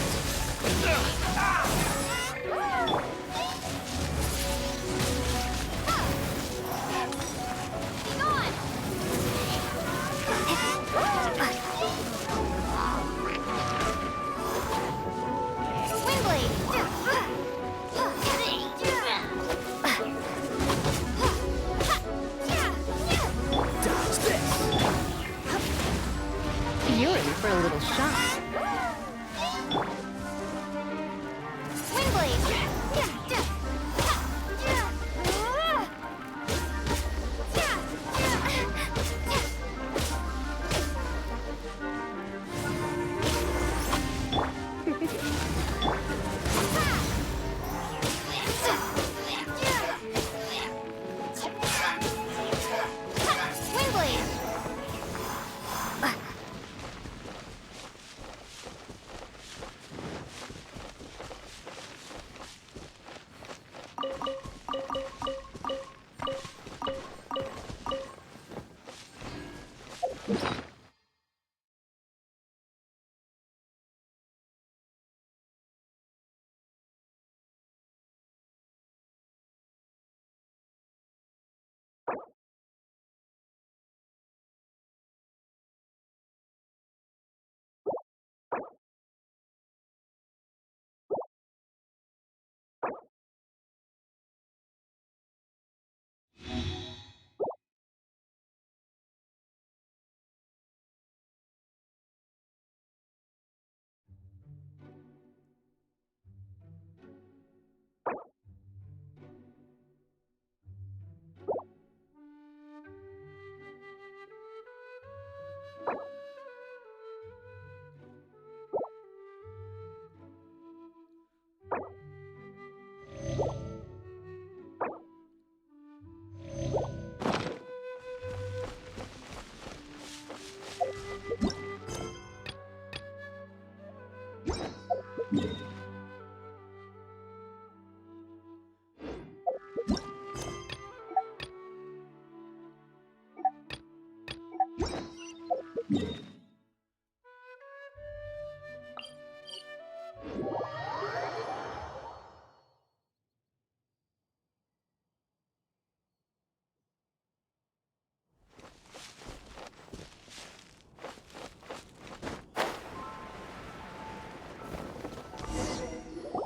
Dodge this.
You're in for a little shock.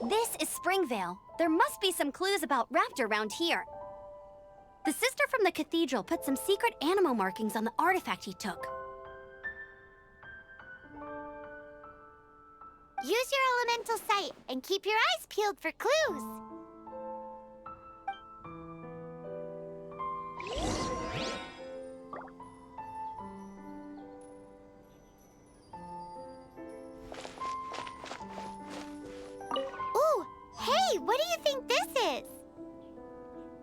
This is Springvale. There must be some clues about Raptor around here. The sister from the cathedral put some secret animal markings on the artifact he took. Use your elemental sight and keep your eyes peeled for clues. Ooh, hey, what do you think this is?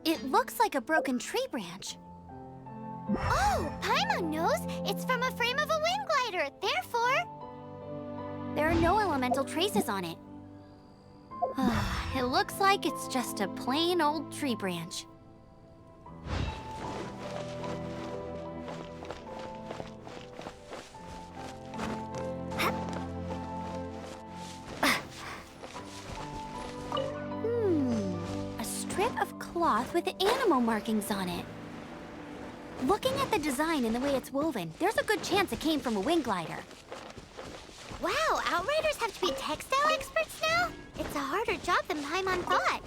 It looks like a broken tree branch. Oh, Paimon knows. It's from a frame of a wind glider. Therefore, there are no elemental traces on it. It looks like it's just a plain old tree branch. A strip of cloth with animal markings on it. Looking at the design and the way it's woven, there's a good chance it came from a wind glider. Wow, Outriders have to be textile experts now? It's a harder job than Paimon thought.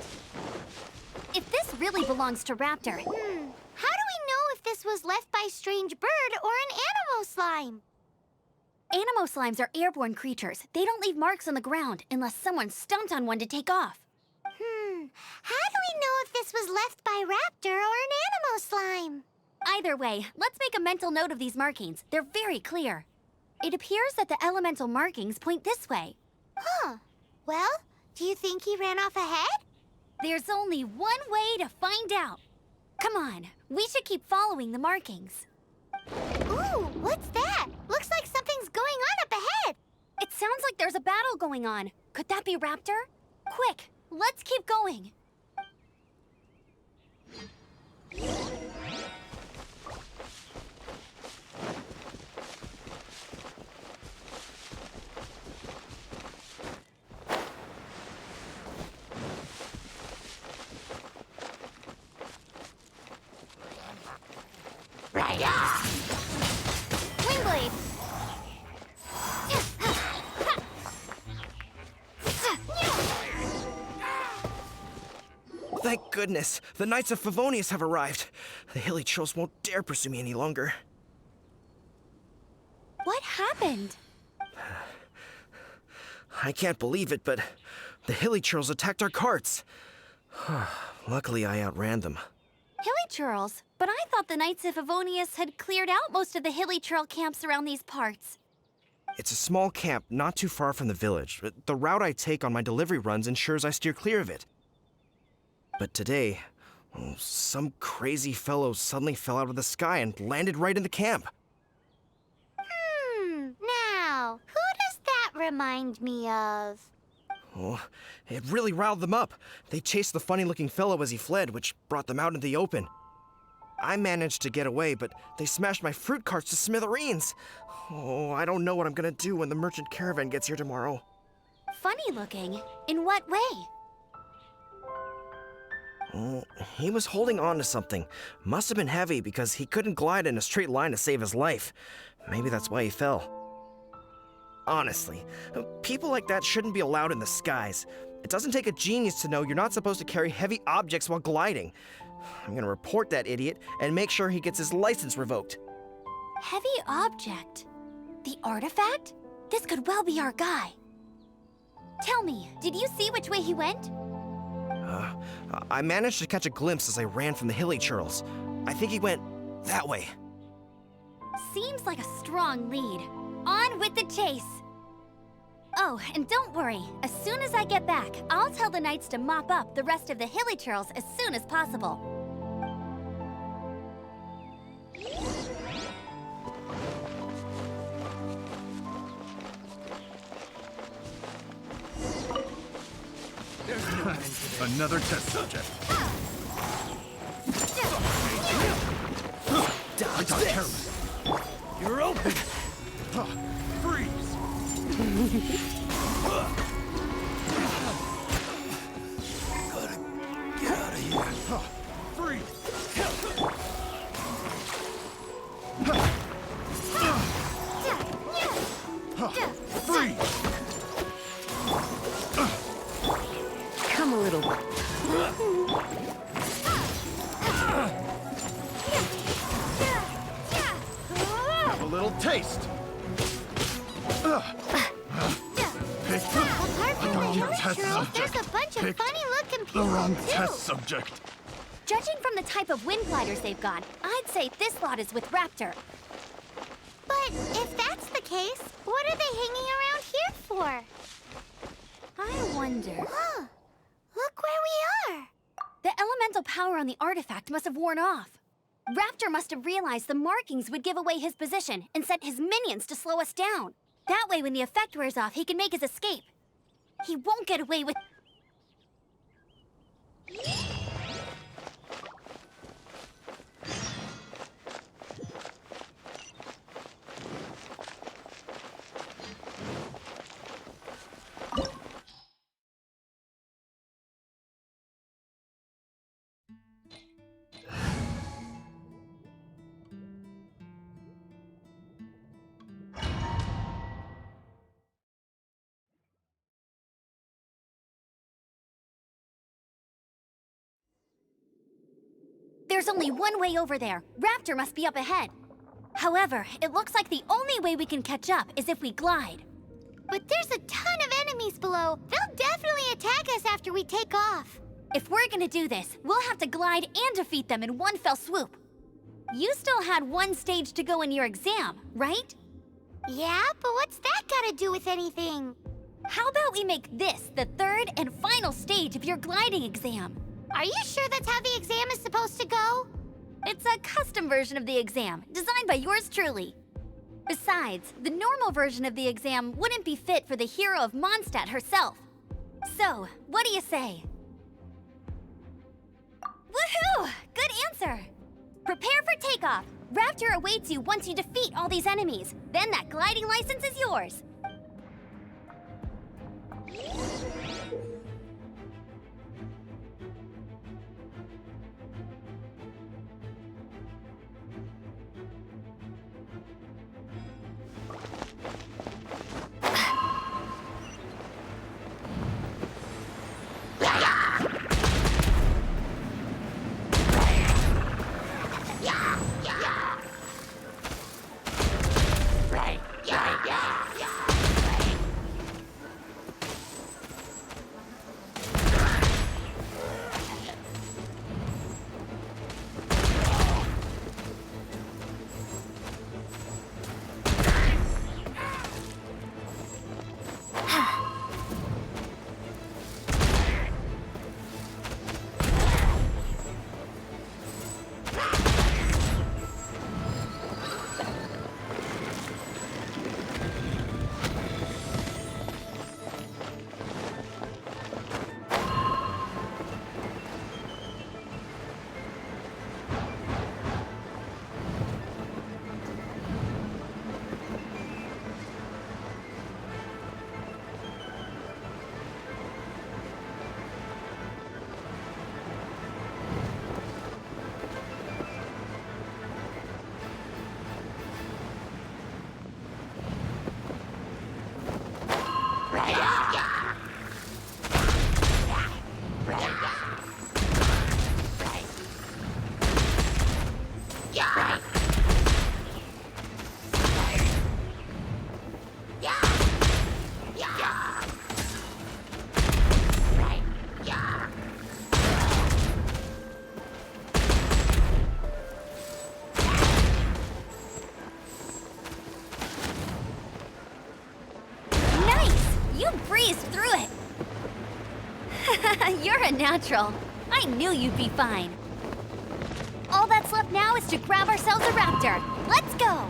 If this really belongs to Raptor, how do we know if this was left by a strange bird or an animal slime? Animal slimes are airborne creatures. They don't leave marks on the ground unless someone stomped on one to take off. How do we know if this was left by Raptor or an animal slime? Either way, let's make a mental note of these markings. They're very clear. It appears that the elemental markings point this way. Huh. Well, do you think he ran off ahead? There's only one way to find out. Come on, we should keep following the markings. Ooh, what's that? Looks like something's going on up ahead. It sounds like there's a battle going on. Could that be Raptor? Quick, let's keep going. Wingblade!
Thank goodness, the Knights of Favonius have arrived. The hilly trolls won't dare pursue me any longer.
What happened?
I can't believe it, but the hilly trolls attacked our carts. Luckily, I outran them.
Hilly Churls? But I thought the Knights of Favonius had cleared out most of the Hilly Churl camps around these parts.
It's a small camp not too far from the village. The route I take on my delivery runs ensures I steer clear of it. But today, some crazy fellow suddenly fell out of the sky and landed right in the camp.
Now, who does that remind me of?
Oh, it really riled them up. They chased the funny-looking fellow as he fled, which brought them out in the open. I managed to get away, but they smashed my fruit carts to smithereens. Oh, I don't know what I'm gonna do when the merchant caravan gets here tomorrow.
Funny looking? In what way?
Oh, he was holding on to something. Must have been heavy because he couldn't glide in a straight line to save his life. Maybe that's why he fell. Honestly, people like that shouldn't be allowed in the skies. It doesn't take a genius to know you're not supposed to carry heavy objects while gliding. I'm gonna report that idiot and make sure he gets his license revoked.
Heavy object? The artifact? This could well be our guy. Tell me, did you see which way he went?
I managed to catch a glimpse as I ran from the hilly churls. I think he went that way.
Seems like a strong lead. On with the chase! Oh, and don't worry. As soon as I get back, I'll tell the knights to mop up the rest of the hilly churls as soon as possible.
Another test subject.
Dodge this! You're open!
Freeze!
Gotta get out of here.
Freeze! Freeze!
Come a little.
Have a little taste. Test subject.
There's a bunch of
Picked
funny-looking
The
people,
wrong
too.
test subject.
Judging from the type of wind gliders they've got, I'd say this lot is with Raptor. But if that's the case, what are they hanging around here for? I wonder... Look where we are! The elemental power on the artifact must have worn off. Raptor must have realized the markings would give away his position and sent his minions to slow us down. That way, when the effect wears off, he can make his escape. He won't get away with... There's only one way over there. Raptor must be up ahead. However, it looks like the only way we can catch up is if we glide. But there's a ton of enemies below. They'll definitely attack us after we take off. If we're gonna do this, we'll have to glide and defeat them in one fell swoop. You still had one stage to go in your exam, right? Yeah, but what's that gotta do with anything? How about we make this the third and final stage of your gliding exam? Are you sure that's how the exam is supposed to go? It's a custom version of the exam, designed by yours truly. Besides, the normal version of the exam wouldn't be fit for the hero of Mondstadt herself. So, what do you say? Woohoo! Good answer! Prepare for takeoff. Raptor awaits you once you defeat all these enemies. Then that gliding license is yours. natural. I knew you'd be fine. All that's left now is to grab ourselves a raptor. Let's go!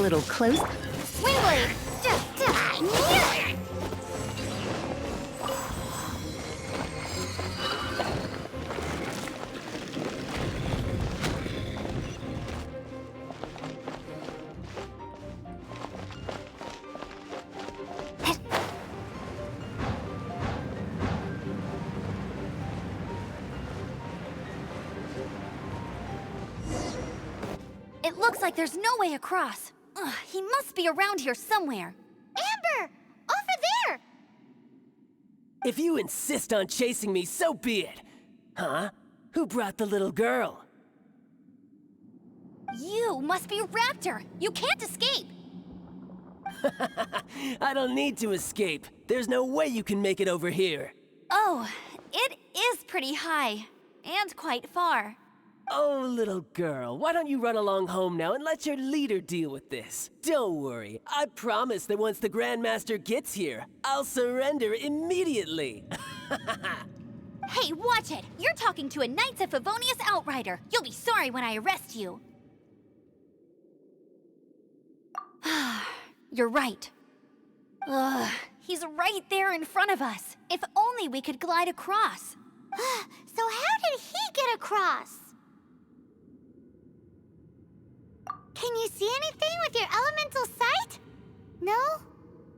little close.
Wingblade!
It looks like there's no way across. Ugh, he must be around here somewhere.
Amber! Over there!
If you insist on chasing me, so be it. Huh? Who brought the little girl?
You must be Raptor. You can't escape.
I don't need to escape. There's no way you can make it over here.
Oh, it is pretty high. And quite far.
Oh, little girl, why don't you run along home now and let your leader deal with this? Don't worry, I promise that once the Grandmaster gets here, I'll surrender immediately.
Hey, watch it! You're talking to a Knights of Favonius outrider. You'll be sorry when I arrest you. You're right. Ugh, he's right there in front of us. If only we could glide across.
So how did he get across? Can you see anything with your elemental sight? No?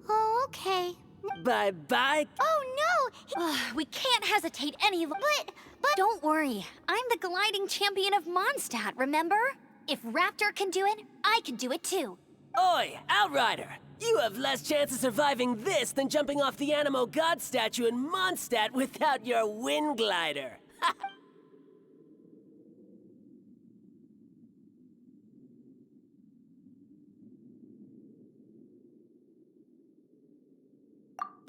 Oh, okay.
Bye-bye.
Oh, no!
We can't hesitate any longer.
But...
Don't worry. I'm the gliding champion of Mondstadt, remember? If Raptor can do it, I can do it too.
Oi, Outrider! You have less chance of surviving this than jumping off the Animo God statue in Mondstadt without your wind glider.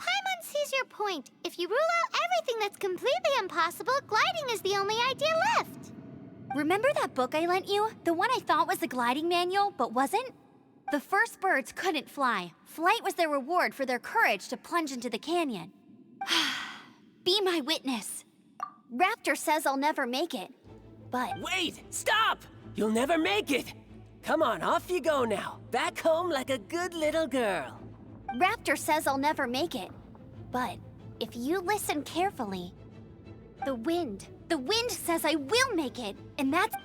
Paimon sees your point. If you rule out everything that's completely impossible, gliding is the only idea left.
Remember that book I lent you? The one I thought was the gliding manual, but wasn't? The first birds couldn't fly. Flight was their reward for their courage to plunge into the canyon. Be my witness. Raptor says I'll never make it, but...
Wait! Stop! You'll never make it! Come on, off you go now. Back home like a good little girl.
Raptor says I'll never make it, but if you listen carefully, the wind says I will make it, and that's...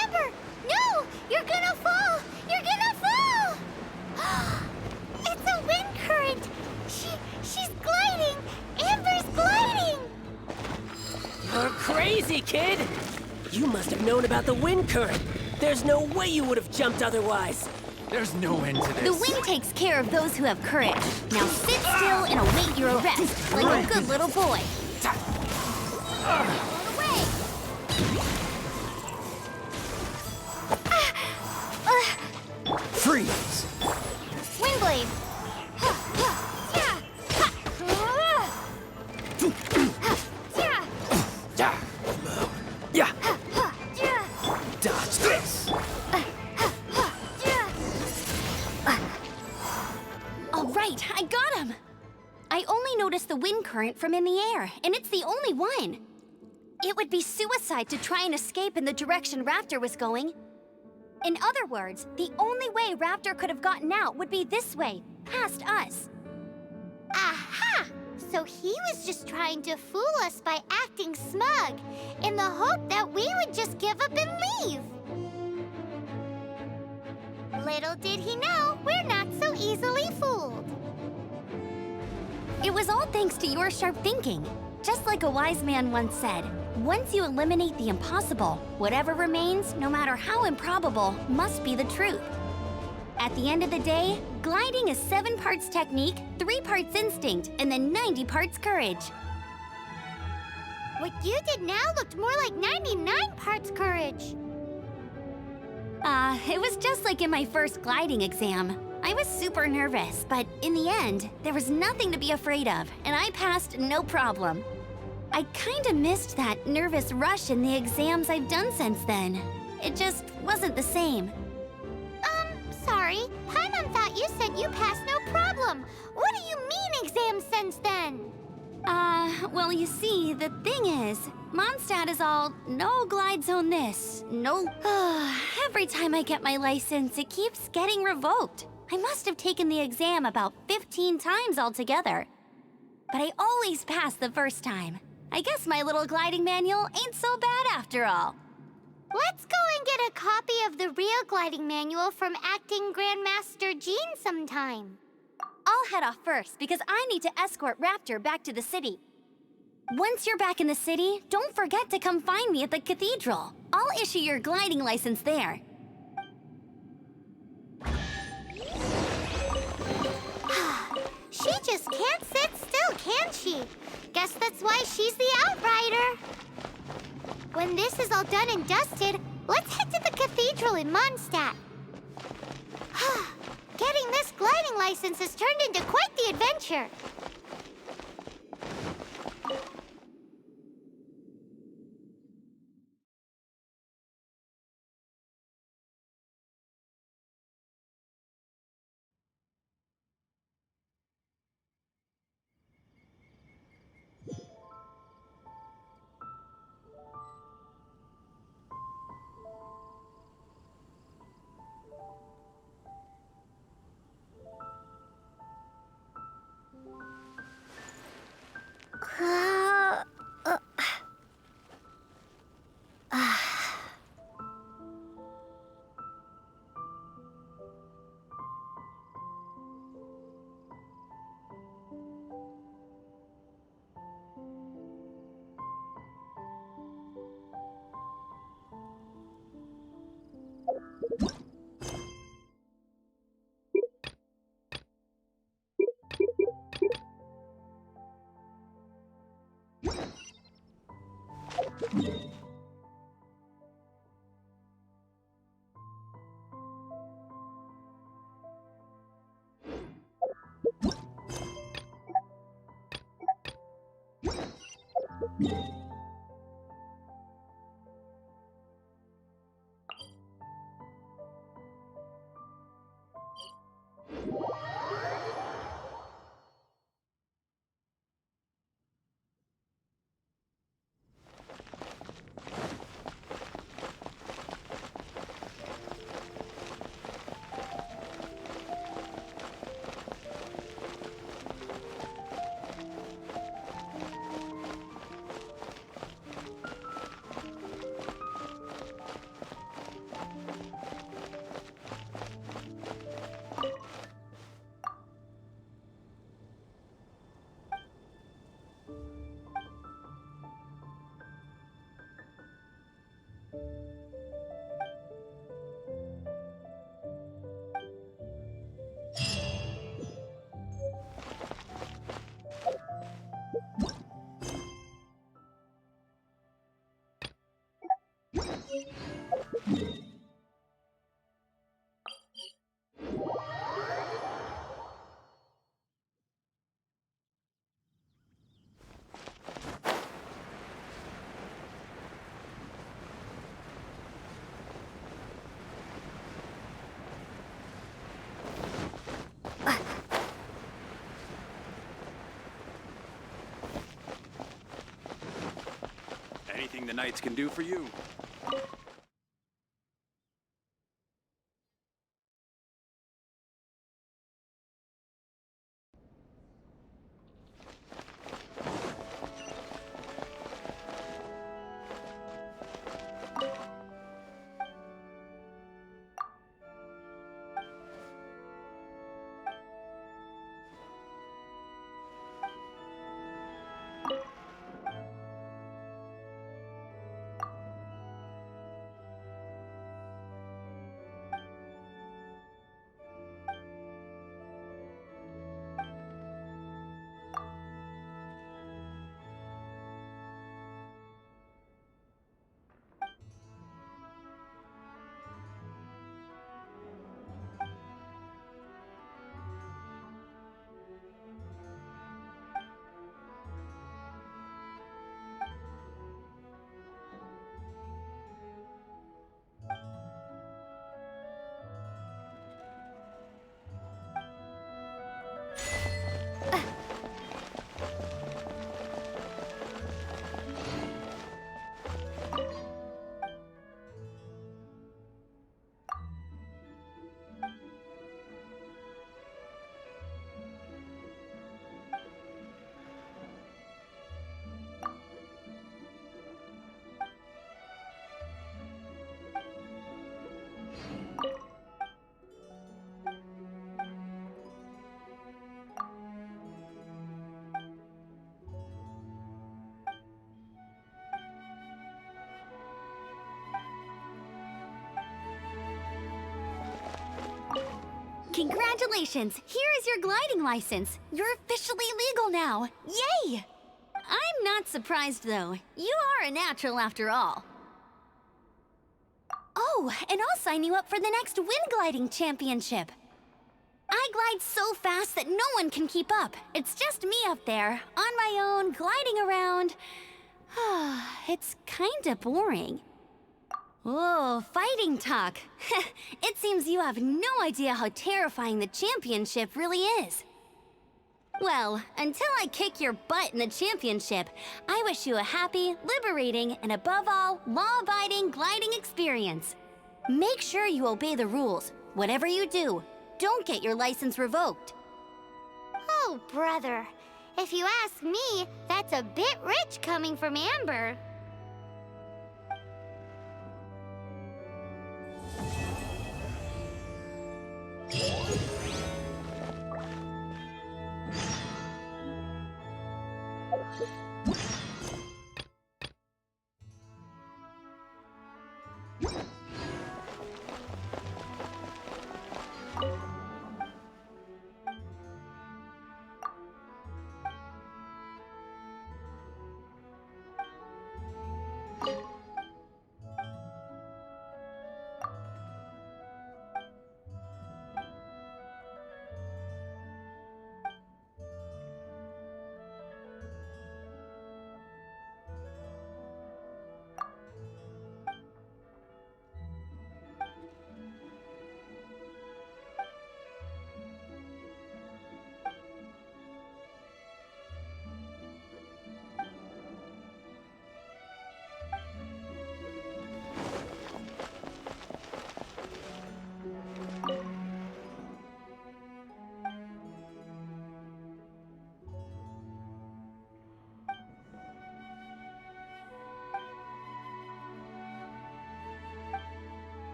Amber! No! You're gonna fall! You're gonna fall! It's a wind current! She's gliding! Amber's gliding!
You're crazy, kid! You must have known about the wind current. There's no way you would have jumped otherwise.
There's no end to this.
The wind takes care of those who have courage. Now sit still and await your arrest, like a good little boy.
Away!
Freeze!
Windblade!
Yeah! Dodge this!
All right, I got him. I only noticed the wind current from in the air, and it's the only one. It would be suicide to try and escape in the direction Raptor was going. In other words, the only way Raptor could have gotten out would be this way, past us.
Aha! So he was just trying to fool us by acting smug, in the hope that we would just give up and leave. Little did he know, we're not so easily fooled.
It was all thanks to your sharp thinking. Just like a wise man once said, once you eliminate the impossible, whatever remains, no matter how improbable, must be the truth. At the end of the day, gliding is 7 parts technique, 3 parts instinct, and then 90 parts courage.
What you did now looked more like 99 parts courage.
It was just like in my first gliding exam. I was super nervous, but in the end, there was nothing to be afraid of, and I passed no problem. I kinda missed that nervous rush in the exams I've done since then. It just wasn't the same.
Sorry. Paimon thought you said you passed no problem. What do you mean exam since then? Well, you see, the thing is, Mondstadt is all no glide zone this, no. Every time I get my license, it keeps getting revoked. I must have taken the exam about 15 times altogether. But I always pass the first time. I guess my little gliding manual ain't so bad after all. Let's go and get a copy of the real gliding manual from acting Grandmaster Jean sometime. I'll head off first because I need to escort Raptor back to the city. Once you're back in the city, don't forget to come find me at the cathedral. I'll issue your gliding license there. She just can't sit still, can she? Guess that's why she's the Outrider. When this is all done and dusted, let's head to the cathedral in Mondstadt. Getting this gliding license has turned into quite the adventure.
Anything the Knights can do for you.
Congratulations! Here is your gliding license. You're officially legal now. Yay! I'm not surprised, though. You are a natural after all. Oh, and I'll sign you up for the next wind gliding championship. I glide so fast that no one can keep up. It's just me up there, on my own, gliding around. It's kinda boring. Oh, fighting talk. It seems you have no idea how terrifying the championship really is. Well, until I kick your butt in the championship, I wish you a happy, liberating, and above all, law-abiding gliding experience. Make sure you obey the rules. Whatever you do, don't get your license revoked.
Oh, brother. If you ask me, that's a bit rich coming from Amber.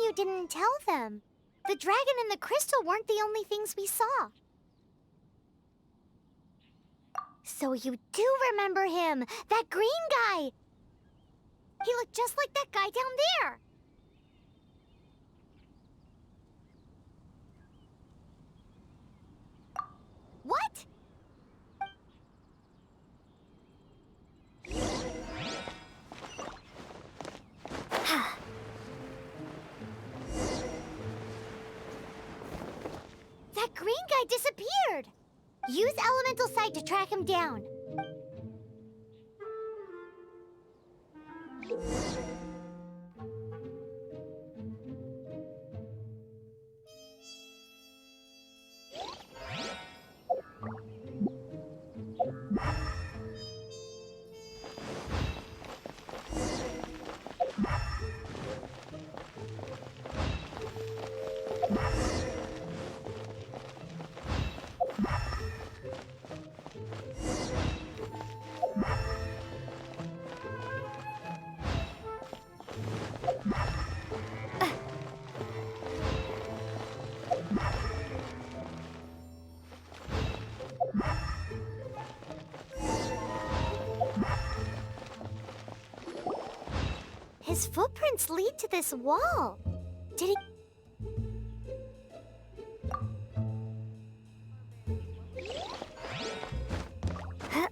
You didn't tell them. The dragon and the crystal weren't the only things we saw. So you do remember him, that green guy. He looked just like that guy down there.
green guy disappeared! Use Elemental Sight to track him down. His footprints lead to this wall. Did he... Huh?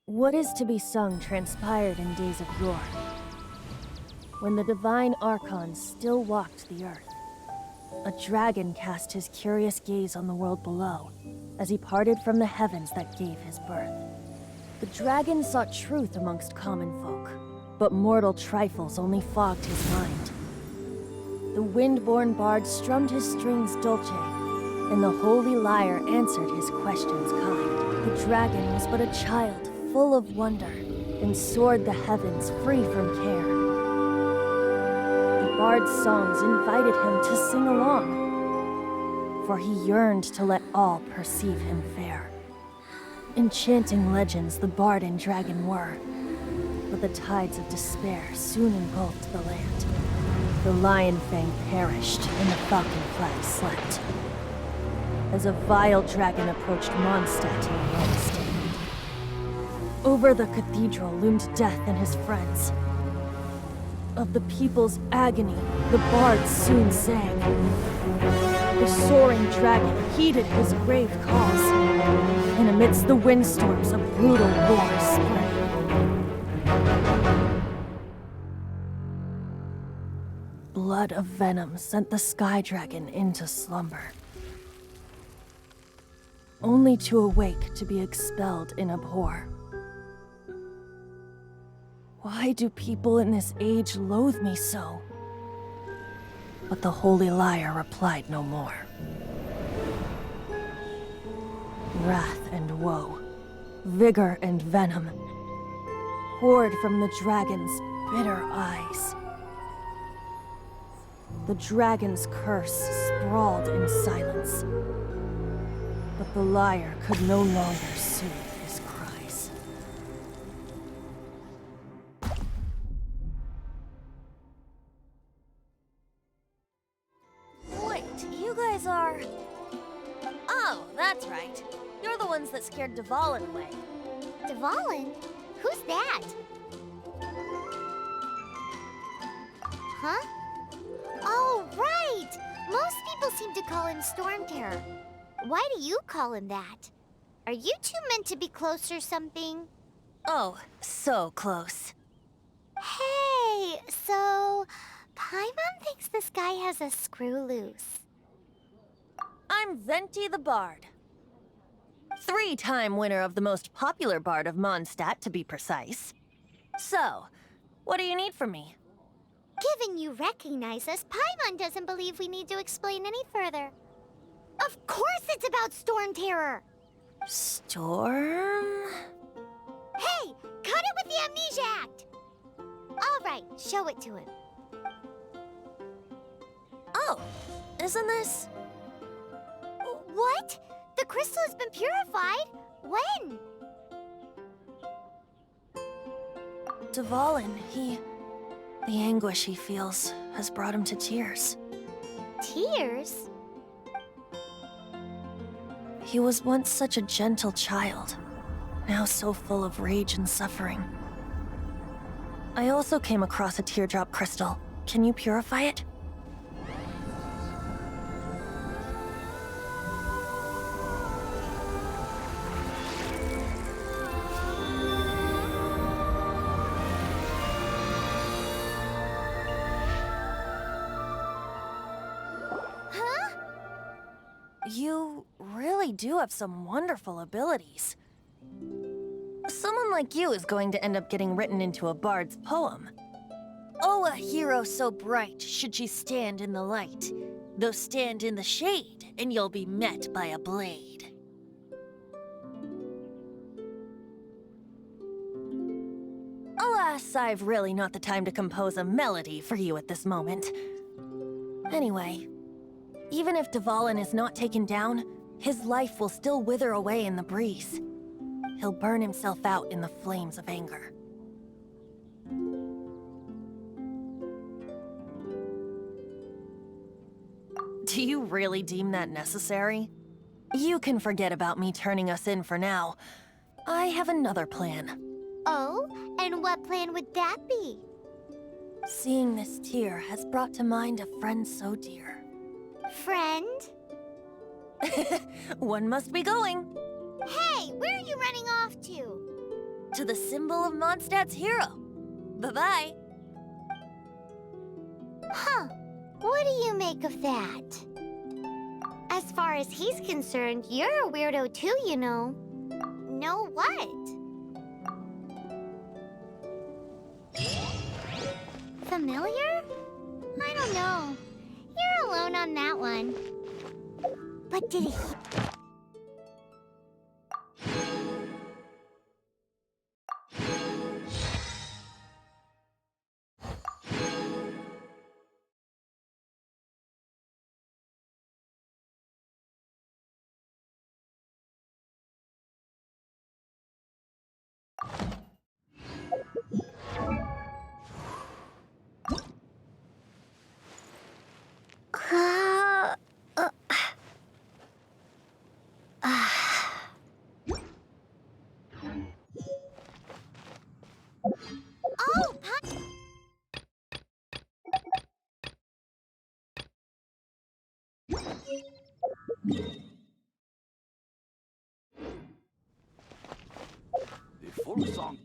What is to be sung transpired in days of yore, when the divine archons still walked the earth. A dragon cast his curious gaze on the world below, as he parted from the heavens that gave his birth. The dragon sought truth amongst common folk, but mortal trifles only fogged his mind. The wind-born bard strummed his strings dolce, and the holy lyre answered his questions kind. The dragon was but a child, full of wonder, and soared the heavens free from care. The bard's songs invited him to sing along, for he yearned to let all perceive him fair. Enchanting legends the bard and dragon were, but the tides of despair soon engulfed the land. The lion fang perished, and the falcon flag slept, as a vile dragon approached Mondstadt in a lone stand. Over the cathedral loomed death and his friends. Of the people's agony, the bard soon sang. The soaring dragon heeded his grave calls, and amidst the windstorms a brutal war sprang. Blood of venom sent the sky dragon into slumber, only to awake to be expelled in abhor. Why do people in this age loathe me so? But the holy lyre replied no more. Wrath and woe, vigor and venom, poured from the dragon's bitter eyes. The dragon's curse sprawled in silence, but the lyre could no longer soothe his cries.
Wait, you guys are... Oh, that's right. You're the ones that scared Dvalin away.
Dvalin? Who's that? Huh? Oh, right! Most people seem to call him Storm Terror. Why do you call him that? Are you two meant to be close or something?
Oh, so close.
Hey, so... Paimon thinks this guy has a screw loose.
I'm Venti the Bard. 3-time winner of the most popular bard of Mondstadt, to be precise. So, what do you need from me?
Given you recognize us, Paimon doesn't believe we need to explain any further.
Of course it's about Storm Terror!
Storm?
Hey! Cut it with the Amnesia Act! Alright, show it to him.
Oh, isn't this...
What? The crystal has been purified? When?
Dvalin, the anguish he feels has brought him to tears.
Tears?
He was once such a gentle child, now so full of rage and suffering. I also came across a teardrop crystal. Can you purify it? You really do have some wonderful abilities. Someone like you is going to end up getting written into a bard's poem.
Oh, a hero so bright should she stand in the light. Though stand in the shade, and you'll be met by a blade.
Alas, I've really not the time to compose a melody for you at this moment. Anyway, even if Dvalin is not taken down, his life will still wither away in the breeze. He'll burn himself out in the flames of anger. Do you really deem that necessary? You can forget about me turning us in for now. I have another plan.
Oh? And what plan would that be?
Seeing this tear has brought to mind a friend so dear.
Friend?
One must be going.
Hey, where are you running off to?
To the symbol of Mondstadt's hero. Bye-bye.
Huh. What do you make of that? As far as he's concerned, you're a weirdo too, you know. Know what? Familiar? I don't know. You're alone on that one. But did he... Oh,
The full song.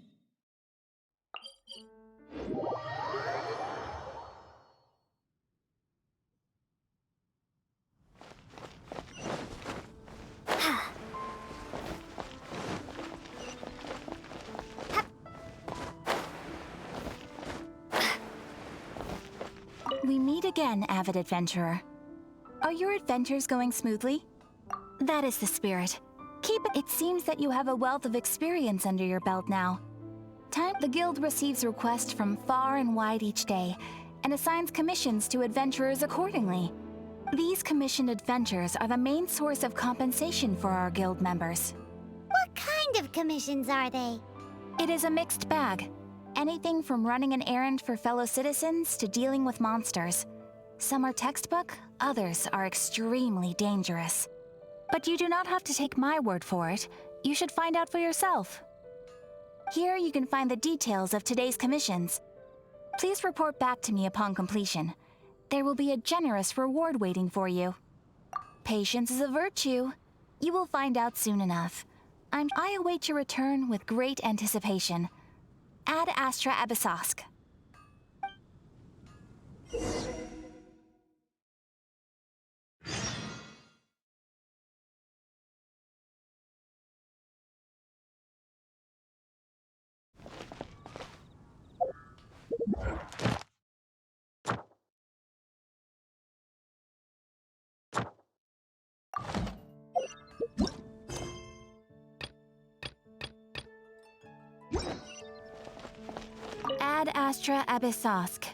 We meet again, avid adventurer. Are your adventures going smoothly? That is the spirit. Keep it. It seems that you have a wealth of experience under your belt now. The guild receives requests from far and wide each day, and assigns commissions to adventurers accordingly. These commissioned adventures are the main source of compensation for our guild members.
what kind of commissions are they?
It is a mixed bag. Anything from running an errand for fellow citizens to dealing with monsters. Some are textbook, others are extremely dangerous. But you do not have to take my word for it. You should find out for yourself. Here you can find the details of today's commissions. Please report back to me upon completion. There will be a generous reward waiting for you. Patience is a virtue. You will find out soon enough. I await your return with great anticipation. Ad Astra Abyssosk. Ad Astra Abyssosk.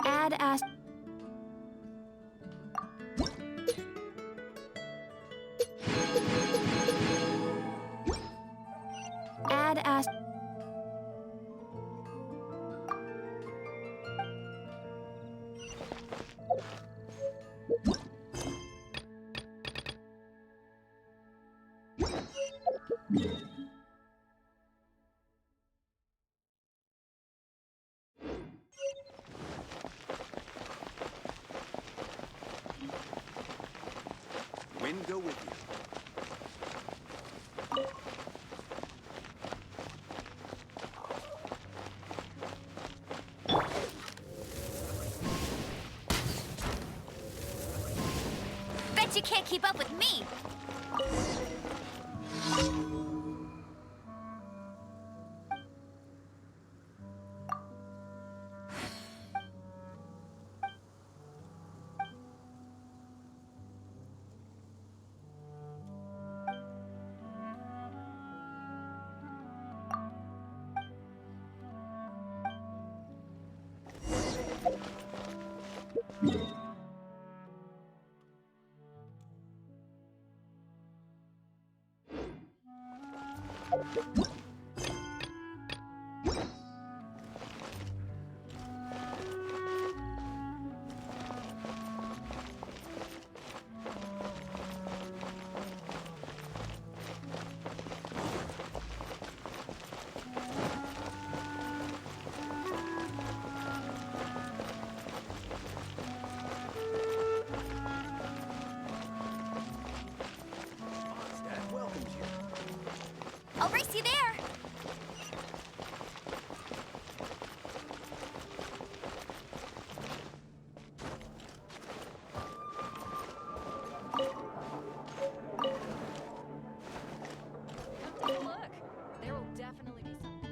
Ad Ast. Ad Ast.
Wind go with you.
Bet you can't keep up with me!
Mondstadt welcomes you.
I'll race you there!
Come take a look. There will definitely be something.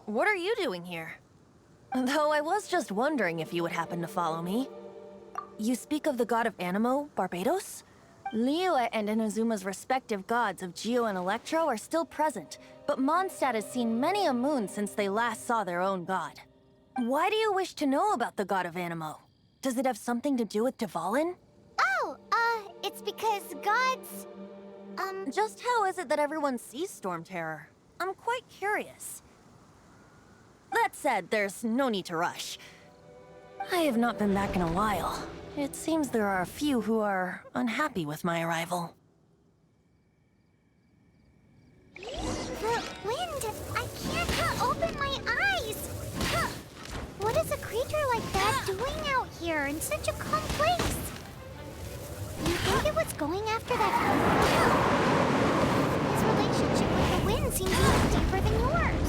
What are you doing here? Though I was just wondering if you would happen to follow me. You speak of the god of Animo, Barbados? Liyue and Inazuma's respective gods of Geo and Electro are still present, but Mondstadt has seen many a moon since they last saw their own god. Why do you wish to know about the god of Animo? Does it have something to do with Dvalin?
Oh, it's because gods...
Just how is it that everyone sees Storm Terror? I'm quite curious. That said, there's no need to rush. I have not been back in a while. It seems there are a few who are unhappy with my arrival.
The wind! I can't open my eyes! What is a creature like that doing out here in such a calm place? You think it was going after that... His relationship with the wind seems even deeper than yours.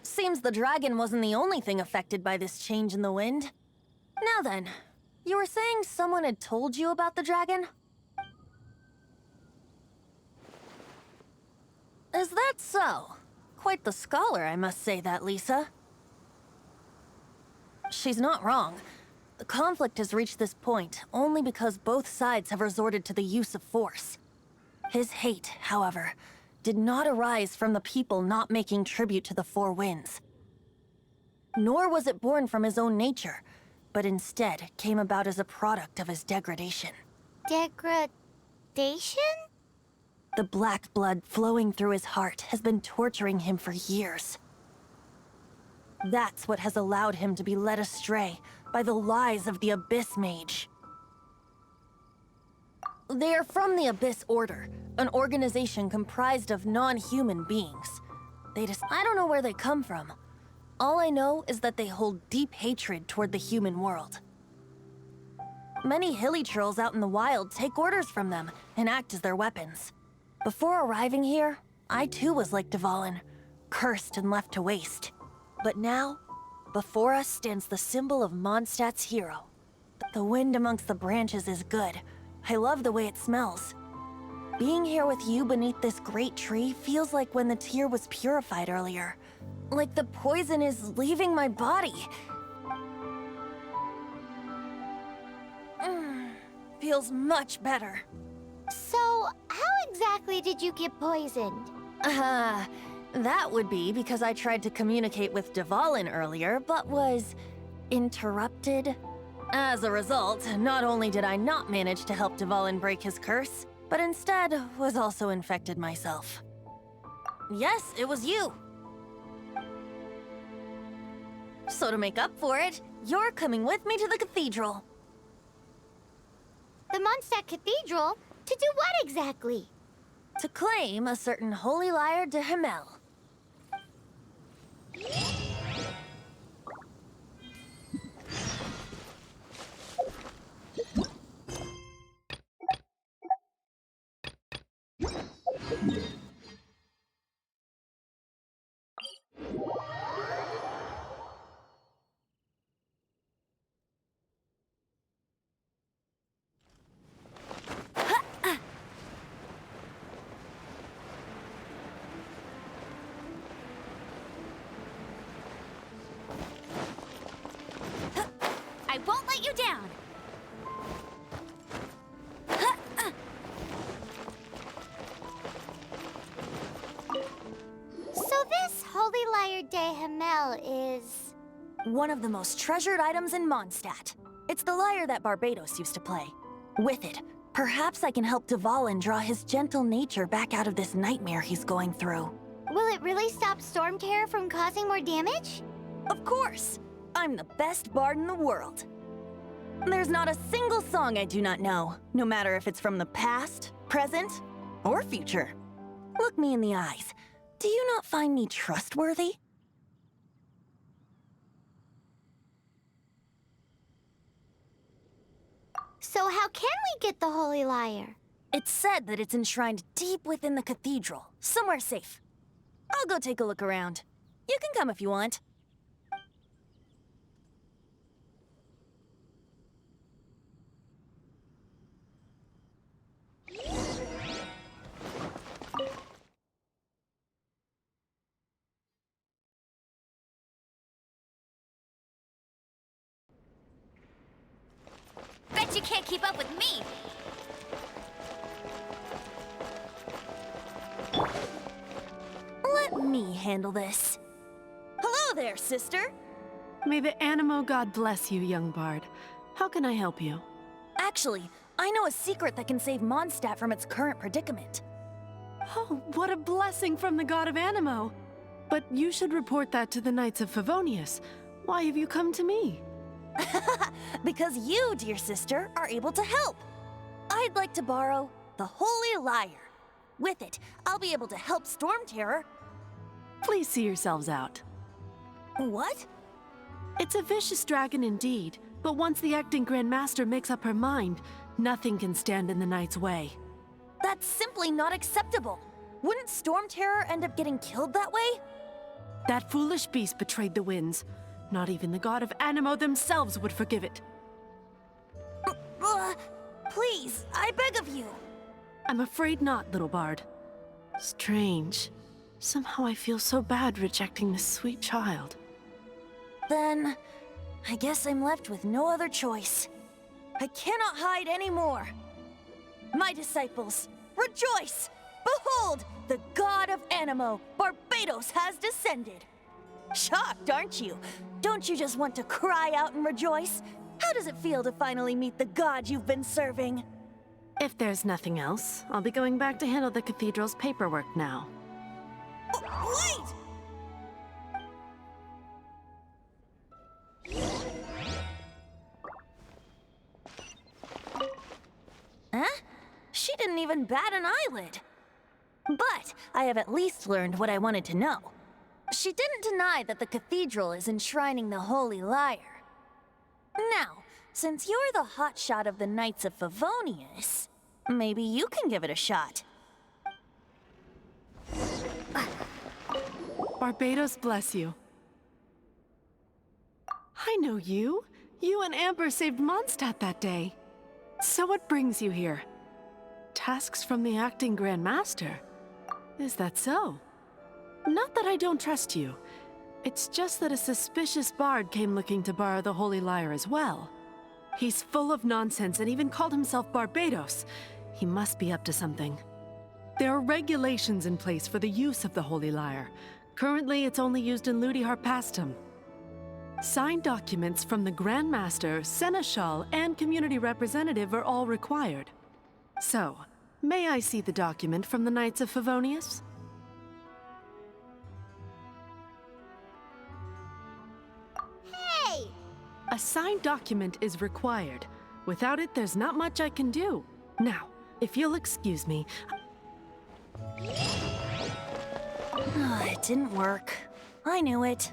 Seems the dragon wasn't the only thing affected by this change in the wind. Now then, you were saying someone had told you about the dragon? Is that so? Quite the scholar, I must say that, Lisa. She's not wrong. The conflict has reached this point only because both sides have resorted to the use of force. His hate, however, did not arise from the people not making tribute to the Four Winds. Nor was it born from his own nature, but instead came about as a product of his degradation.
Degradation?
The black blood flowing through his heart has been torturing him for years. That's what has allowed him to be led astray by the lies of the Abyss Mage. They are from the Abyss Order, an organization comprised of non-human beings. I don't know where they come from. All I know is that they hold deep hatred toward the human world. Many hilly trolls out in the wild take orders from them and act as their weapons. Before arriving here, I too was like Dvalin, cursed and left to waste. But now, before us stands the symbol of Mondstadt's hero. The wind amongst the branches is good. I love the way it smells. Being here with you beneath this great tree feels like when the tear was purified earlier. Like the poison is leaving my body. Feels much better.
So, how exactly did you get poisoned?
That would be because I tried to communicate with Dvalin earlier, but was interrupted. As a result, not only did I not manage to help Dvalin break his curse, but instead was also infected myself. Yes, it was you. So to make up for it, you're coming with me to the cathedral.
The Mondstadt Cathedral? To do what exactly?
To claim a certain holy lyre de Himmel. One of the most treasured items in Mondstadt. It's the lyre that Barbados used to play. With it, perhaps I can help Dvalin draw his gentle nature back out of this nightmare he's going through.
Will it really stop Storm Terror from causing more damage?
Of course! I'm the best bard in the world. There's not a single song I do not know, no matter if it's from the past, present, or future. Look me in the eyes. Do you not find me trustworthy?
So how can we get the Holy Lyre?
It's said that it's enshrined deep within the cathedral, somewhere safe. I'll go take a look around. You can come if you want.
Bet you can't keep up with me!
Let me handle this. Hello there, sister!
May the Animo God bless you, young bard. How can I help you?
Actually, I know a secret that can save Mondstadt from its current predicament.
Oh, what a blessing from the God of Animo! But you should report that to the Knights of Favonius. Why have you come to me?
Because you, dear sister, are able to help. I'd like to borrow the Holy Lyre. With it, I'll be able to help Storm Terror.
Please see yourselves out.
What?
It's a vicious dragon indeed, but once the acting Grand Master makes up her mind, nothing can stand in the Knight's way.
That's simply not acceptable. Wouldn't Storm Terror end up getting killed that way?
That foolish beast betrayed the winds. Not even the God of Animo themselves would forgive it.
Please, I beg of you.
I'm afraid not, little bard. Strange. Somehow I feel so bad rejecting this sweet child.
Then, I guess I'm left with no other choice. I cannot hide anymore. My disciples, rejoice! Behold, the God of Animo, Barbados, has descended. Shocked, aren't you? Don't you just want to cry out and rejoice? How does it feel to finally meet the God you've been serving?
If there's nothing else, I'll be going back to handle the cathedral's paperwork now.
Wait! Huh? She didn't even bat an eyelid. But I have at least learned what I wanted to know. She didn't deny that the cathedral is enshrining the Holy Lyre. Now, since you're the hotshot of the Knights of Favonius, maybe you can give it a shot.
Barbados bless you. I know you. You and Amber saved Mondstadt that day. So what brings you here? Tasks from the acting Grand Master? Is that so? Not that I don't trust you. It's just that a suspicious bard came looking to borrow the Holy Lyre as well. He's full of nonsense and even called himself Barbados. He must be up to something. There are regulations in place for the use of the Holy Lyre. Currently, it's only used in Ludi Harpastum. Signed documents from the Grand Master, Seneschal, and Community Representative are all required. So, may I see the document from the Knights of Favonius?
Hey!
A signed document is required. Without it, there's not much I can do. Now, if you'll excuse me...
It didn't work. I knew it.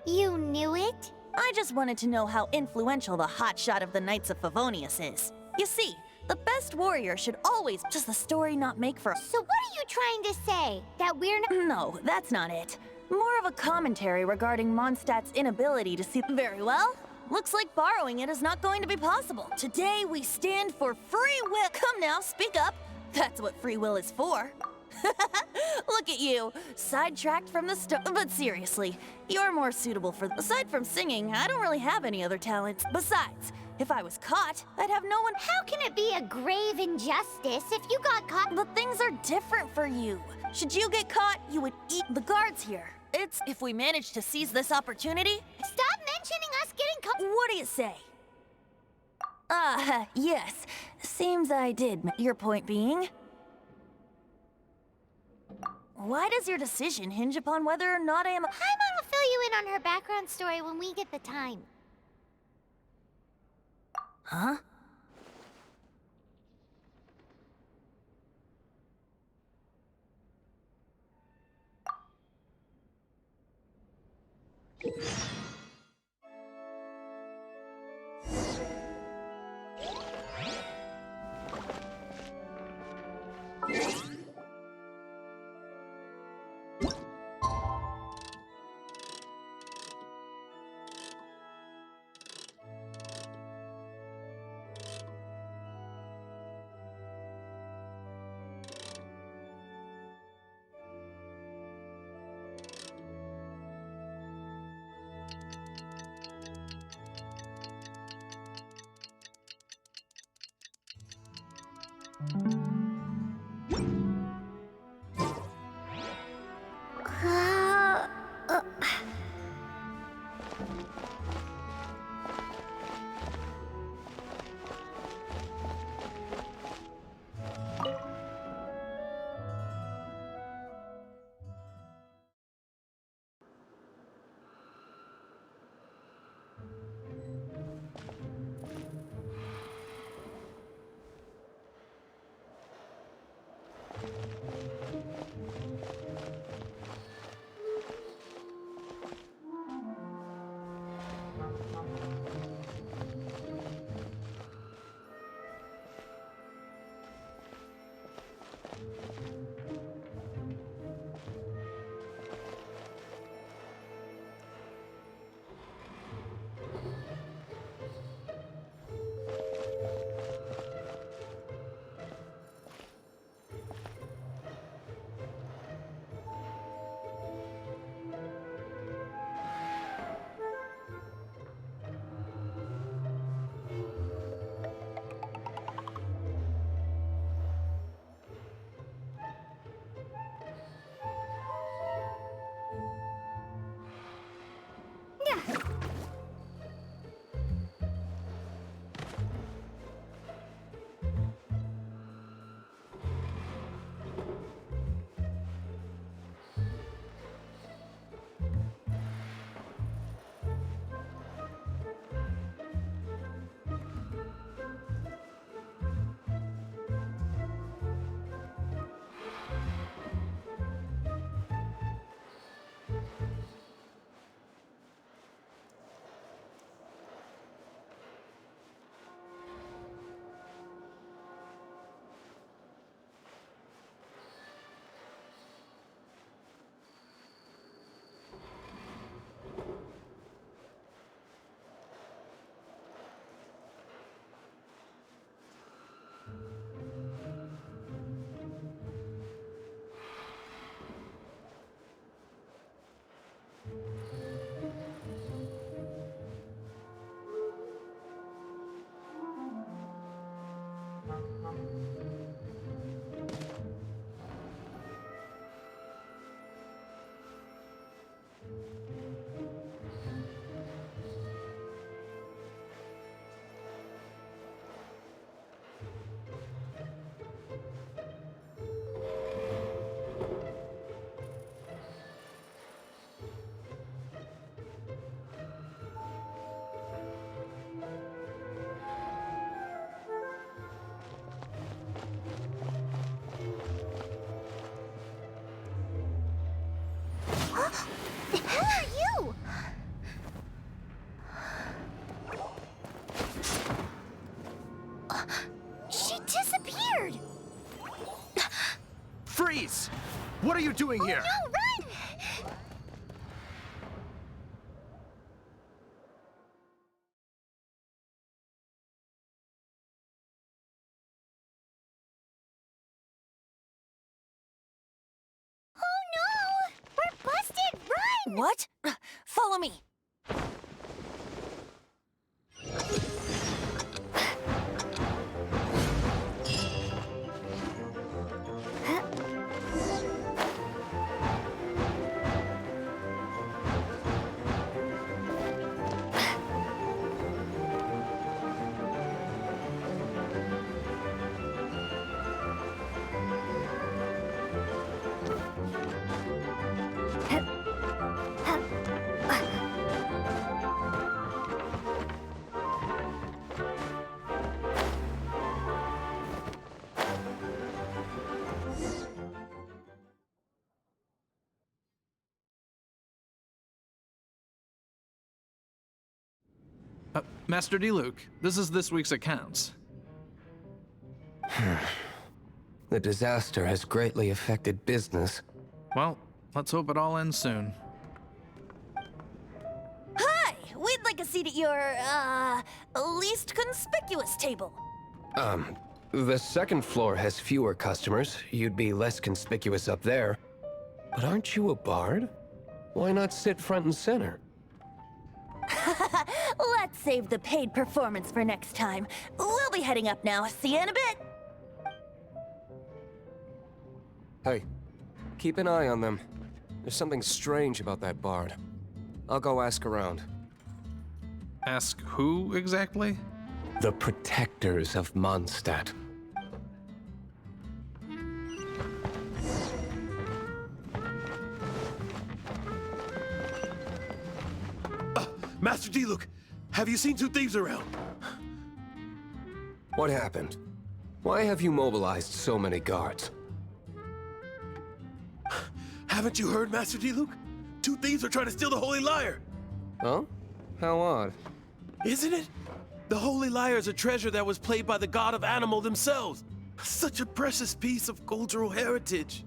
You knew it?
I just wanted to know how influential the hotshot of the Knights of Favonius is. You see, the best warrior should always... Does the story not make for...
So what are you trying to say? That we're not...
No, that's not it. More of a commentary regarding Mondstadt's inability to see... Very well. Looks like borrowing it is not going to be possible. Today we stand for free will... Come now, speak up. That's what free will is for. Look at you, sidetracked from the but seriously, you're more suitable for... Aside from singing, I don't really have any other talents. Besides, if I was caught, I'd have no one...
How can it be a grave injustice if you got caught?
But things are different for you. Should you get caught, you would eat the guards here. it's if we manage to seize this opportunity.
Stop mentioning us getting
What do you say? Yes. Seems I did. Your point being? Why does your decision hinge upon whether or not I am...
Paimon will fill you in on her background story when we get the time.
Huh?
The hell are you? She disappeared!
Freeze! What are you doing here?
No, run! Oh no! We're busted! Run!
What? Follow me.
Master D-Luke, this is this week's accounts.
The disaster has greatly affected business.
Well, let's hope it all ends soon.
Hi! We'd like a seat at your, least conspicuous table.
The second floor has fewer customers. You'd be less conspicuous up there. But aren't you a bard? Why not sit front and center?
Let's save the paid performance for next time. We'll be heading up now. See you in a bit.
Hey, keep an eye on them. There's something strange about that bard. I'll go ask around.
Ask who exactly?
The protectors of Mondstadt.
Master D-Luke, have you seen two thieves around?
What happened? Why have you mobilized so many guards?
Haven't you heard, Master D-Luke? Two thieves are trying to steal the Holy Lyre.
Huh? How odd.
Isn't it? The Holy Lyre is a treasure that was played by the god of animal themselves. Such a precious piece of cultural heritage.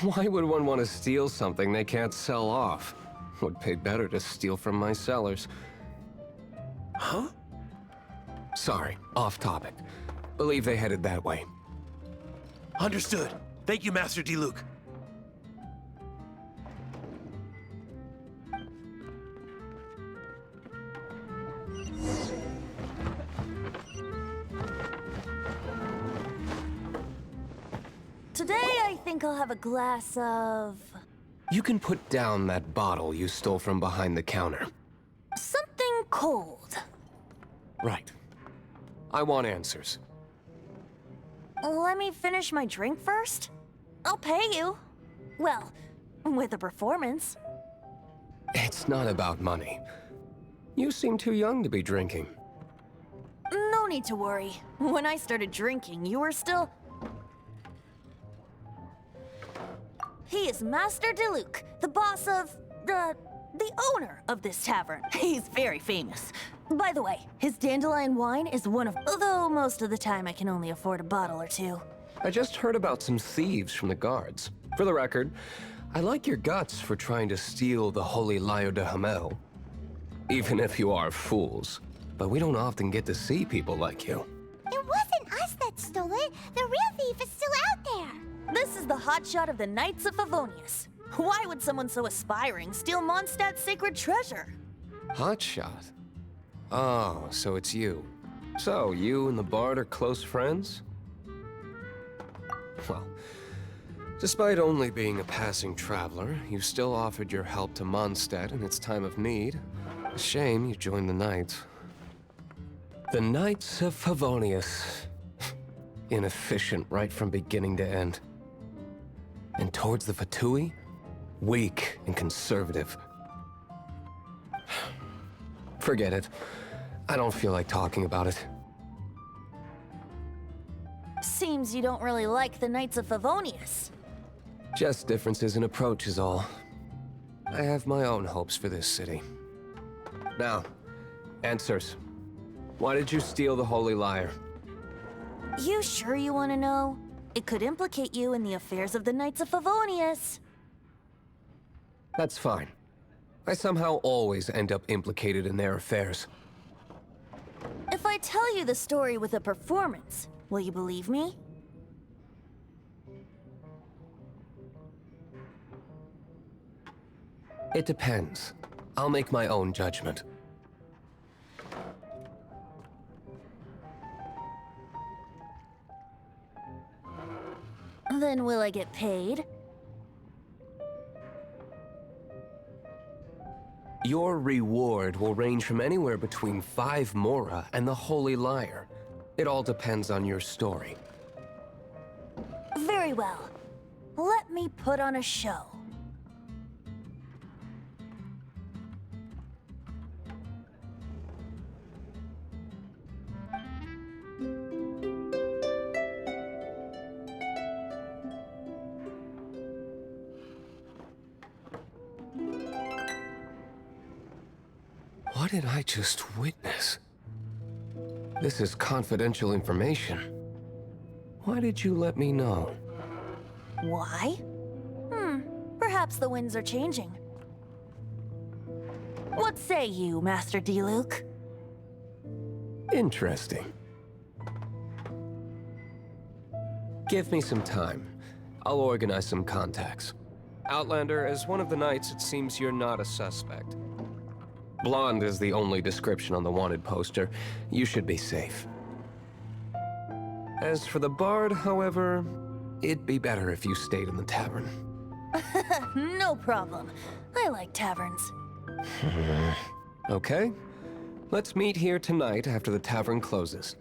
Why would one want to steal something they can't sell off? Would pay better to steal from my sellers.
Huh?
Sorry, off topic. Believe they headed that way.
Understood. Thank you, Master D-Luke.
Today, I think I'll have a glass of...
You can put down that bottle you stole from behind the counter.
something cold.
Right. I want answers.
Let me finish my drink first. I'll pay you. Well, with a performance.
It's not about money. You seem too young to be drinking.
No need to worry. When I started drinking, you were still... He is Master D-Luke, the boss of... the owner of this tavern. He's very famous. By the way, his dandelion wine is one of... Although most of the time I can only afford a bottle or two.
I just heard about some thieves from the guards. For the record, I like your guts for trying to steal the Holy Lyre de Hamel. Even if you are fools. But we don't often get to see people like you.
It wasn't us that stole it. The real thief is still out there.
This is the hotshot of the Knights of Favonius. Why would someone so aspiring steal Mondstadt's sacred treasure?
Hotshot? Oh, so it's you. So, you and the Bard are close friends? Well, despite only being a passing traveler, you still offered your help to Mondstadt in its time of need. A shame you joined the Knights. The Knights of Favonius. Inefficient right from beginning to end. And towards the Fatui, weak and conservative. Forget it. I don't feel like talking about it.
Seems you don't really like the Knights of Favonius.
Just differences in approach is all. I have my own hopes for this city. Now, answers. Why did you steal the Holy Lyre?
You sure you want to know? It could implicate you in the affairs of the Knights of Favonius.
That's fine. I somehow always end up implicated in their affairs.
If I tell you the story with a performance, will you believe me?
It depends. I'll make my own judgment.
Then will I get paid?
Your reward will range from anywhere between 5 Mora and the Holy Lyre. It all depends on your story.
Very well. Let me put on a show.
What did I just witness? This is confidential information. Why did you let me know?
Why? Perhaps the winds are changing. What say you, Master D-Luke?
Interesting. Give me some time. I'll organize some contacts. Outlander, as one of the knights, it seems you're not a suspect. Blonde is the only description on the wanted poster. You should be safe. As for the bard, however, it'd be better if you stayed in the tavern.
No problem. I like taverns.
Okay. Let's meet here tonight after the tavern closes.